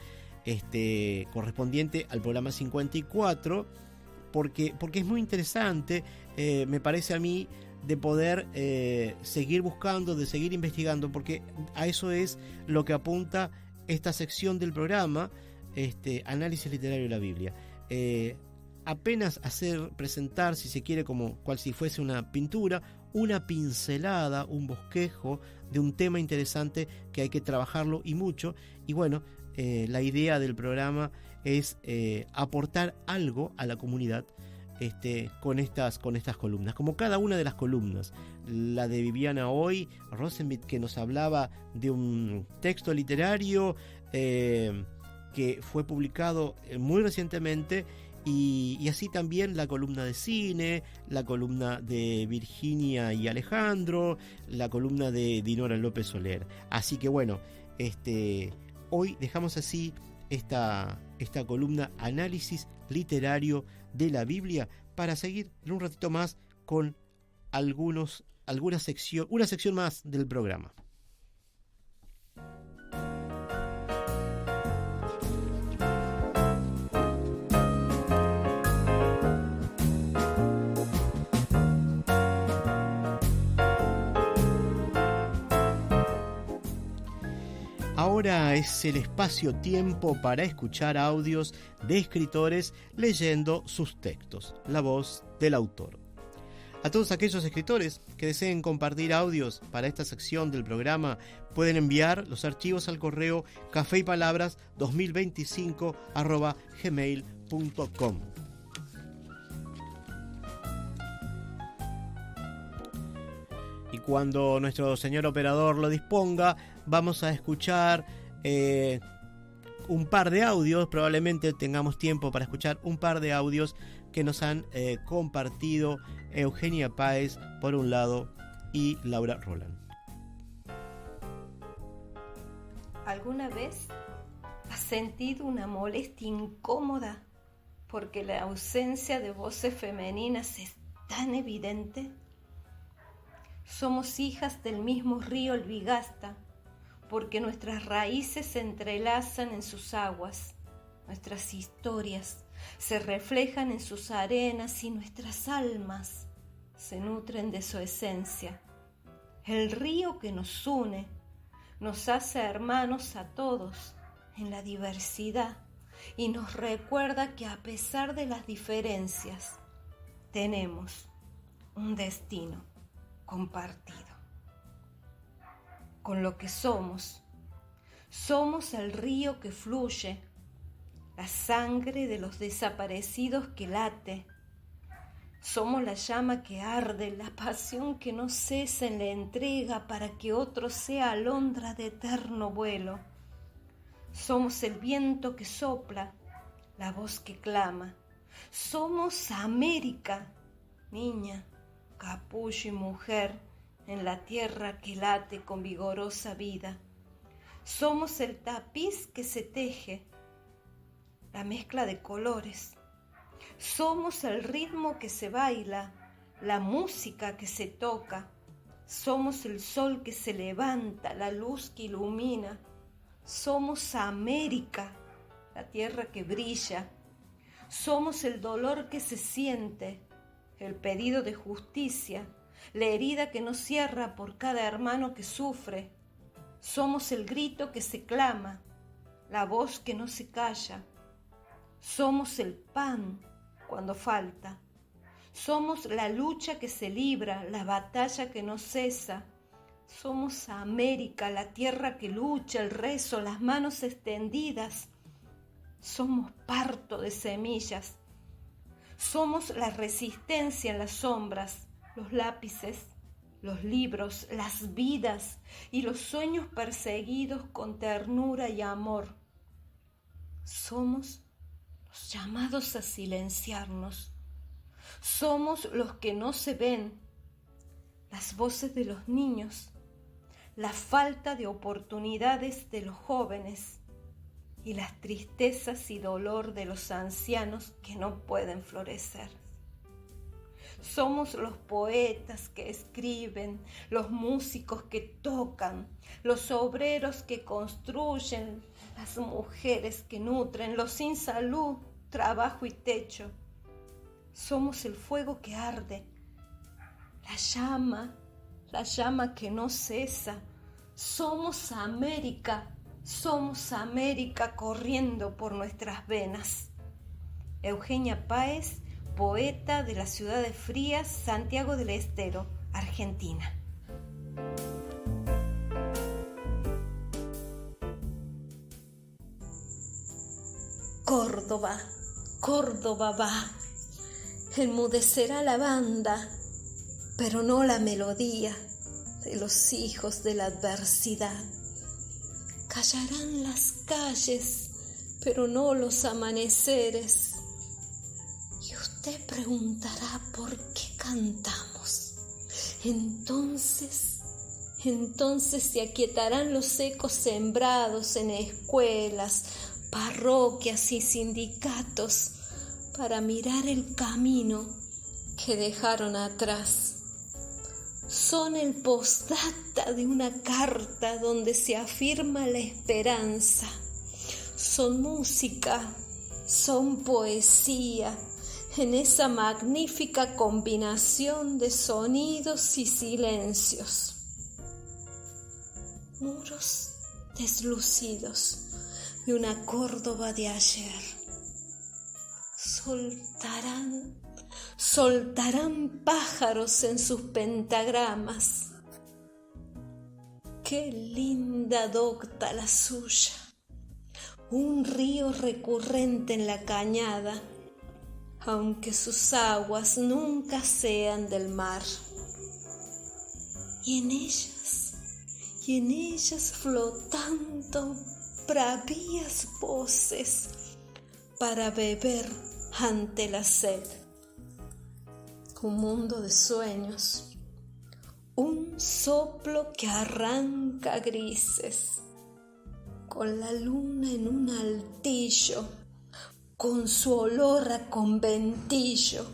correspondiente al programa 54, porque es muy interesante, me parece a mí, de poder seguir buscando, de seguir investigando, porque a eso es lo que apunta esta sección del programa, Análisis Literario de la Biblia. Apenas presentar, si se quiere, como cual si fuese una pintura, una pincelada, un bosquejo de un tema interesante que hay que trabajarlo y mucho. Y bueno, la idea del programa es aportar algo a la comunidad con estas columnas, como cada una de las columnas. La de Viviana hoy, Rosenblit, que nos hablaba de un texto literario que fue publicado muy recientemente, y así también la columna de cine, la columna de Virginia y Alejandro, la columna de Dinora López Soler. Así que bueno, hoy dejamos así esta columna Análisis Literario de la Biblia, para seguir en un ratito más con una sección más del programa. Ahora es el espacio-tiempo para escuchar audios de escritores leyendo sus textos, la voz del autor. A todos aquellos escritores que deseen compartir audios para esta sección del programa, pueden enviar los archivos al correo cafeypalabras2025@gmail.com. Y cuando nuestro señor operador lo disponga, vamos a escuchar un par de audios. Probablemente tengamos tiempo para escuchar un par de audios que nos han compartido Eugenia Páez por un lado y Laura Roland. ¿Alguna vez has sentido una molestia incómoda porque la ausencia de voces femeninas es tan evidente? Somos hijas del mismo río el Vigasta, porque nuestras raíces se entrelazan en sus aguas, nuestras historias se reflejan en sus arenas y nuestras almas se nutren de su esencia. El río que nos une nos hace hermanos a todos en la diversidad y nos recuerda que a pesar de las diferencias tenemos un destino compartido. Con lo que somos el río que fluye, la sangre de los desaparecidos que late. Somos la llama que arde, la pasión que no cesa en la entrega para que otro sea alondra de eterno vuelo. Somos el viento que sopla, la voz que clama. Somos América, niña, capullo y mujer, en la tierra que late con vigorosa vida. Somos el tapiz que se teje, la mezcla de colores. Somos el ritmo que se baila, la música que se toca. Somos el sol que se levanta, la luz que ilumina. Somos América, la tierra que brilla. Somos el dolor que se siente, el pedido de justicia, la herida que no cierra por cada hermano que sufre. Somos el grito que se clama, la voz que no se calla. Somos el pan cuando falta. Somos la lucha que se libra, la batalla que no cesa. Somos América, la tierra que lucha, el rezo, las manos extendidas. Somos parto de semillas. Somos la resistencia en las sombras, los lápices, los libros, las vidas y los sueños perseguidos con ternura y amor. Somos los llamados a silenciarnos. Somos los que no se ven, las voces de los niños, la falta de oportunidades de los jóvenes y las tristezas y dolor de los ancianos que no pueden florecer. Somos los poetas que escriben, los músicos que tocan, los obreros que construyen, las mujeres que nutren, los sin salud, trabajo y techo. Somos el fuego que arde, la llama que no cesa. Somos América corriendo por nuestras venas. Eugenia Páez, poeta de la ciudad de Frías, Santiago del Estero, Argentina. Córdoba, Córdoba va. enmudecerá la banda, pero no la melodía de los hijos de la adversidad. Callarán las calles, pero no los amaneceres. Y usted preguntará por qué cantamos. Entonces se aquietarán los ecos sembrados en escuelas, parroquias y sindicatos para mirar el camino que dejaron atrás. Son el postdata de una carta donde se afirma la esperanza. Son música, son poesía, en esa magnífica combinación de sonidos y silencios. Muros deslucidos de una Córdoba de ayer. Soltarán pájaros en sus pentagramas. Qué linda docta la suya. Un río recurrente en la cañada, aunque sus aguas nunca sean del mar. Y en ellas flotando bravías voces para beber ante la sed. Un mundo de sueños, un soplo que arranca grises, con la luna en un altillo, con su olor a conventillo,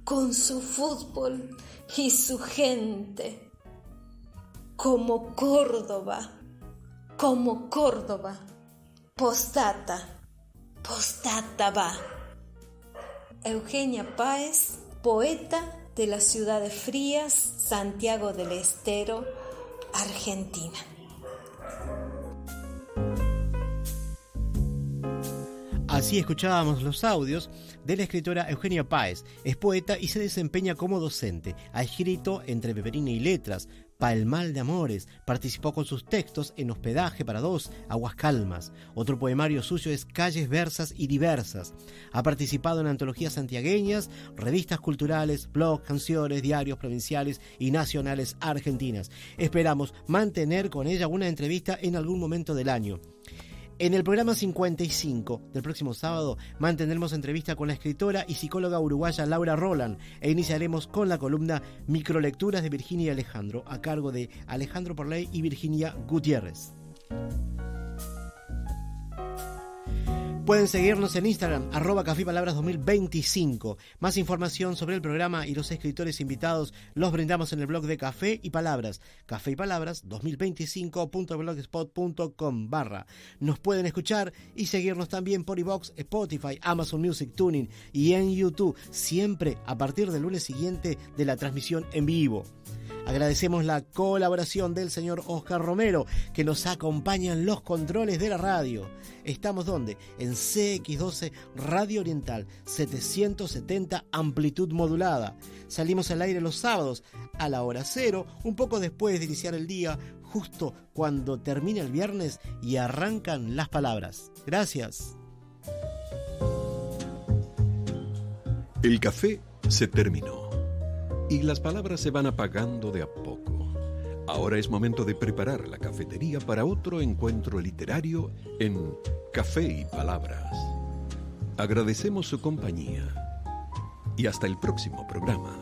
con su fútbol y su gente, como Córdoba, postdata va. Eugenia Páez, poeta de la ciudad de Frías, Santiago del Estero, Argentina. Así escuchábamos los audios de la escritora Eugenia Páez. Es poeta y se desempeña como docente. Ha escrito entre Peperina y Letras, Palmal de Amores. Participó con sus textos en Hospedaje para dos, Aguas Calmas. Otro poemario suyo es Calles Versas y Diversas. Ha participado en antologías santiagueñas, revistas culturales, blogs, canciones, diarios provinciales y nacionales argentinas. Esperamos mantener con ella una entrevista en algún momento del año. En el programa 55 del próximo sábado mantendremos entrevista con la escritora y psicóloga uruguaya Laura Roland e iniciaremos con la columna Microlecturas de Virginia y Alejandro, a cargo de Alejandro Porley y Virginia Gutiérrez. Pueden seguirnos en Instagram, @cafeypalabras2025. Más información sobre el programa y los escritores invitados los brindamos en el blog de Café y Palabras, cafeypalabras2025.blogspot.com/. Nos pueden escuchar y seguirnos también por iVoox, Spotify, Amazon Music, Tuning y en YouTube, siempre a partir del lunes siguiente de la transmisión en vivo. Agradecemos la colaboración del señor Oscar Romero, que nos acompaña en los controles de la radio. ¿Estamos dónde? En CX12 Radio Oriental, 770 amplitud modulada. Salimos al aire los sábados a la hora 0, un poco después de iniciar el día, justo cuando termina el viernes y arrancan las palabras. Gracias. El café se terminó y las palabras se van apagando de a poco. Ahora es momento de preparar la cafetería para otro encuentro literario en Café y Palabras. Agradecemos su compañía y hasta el próximo programa.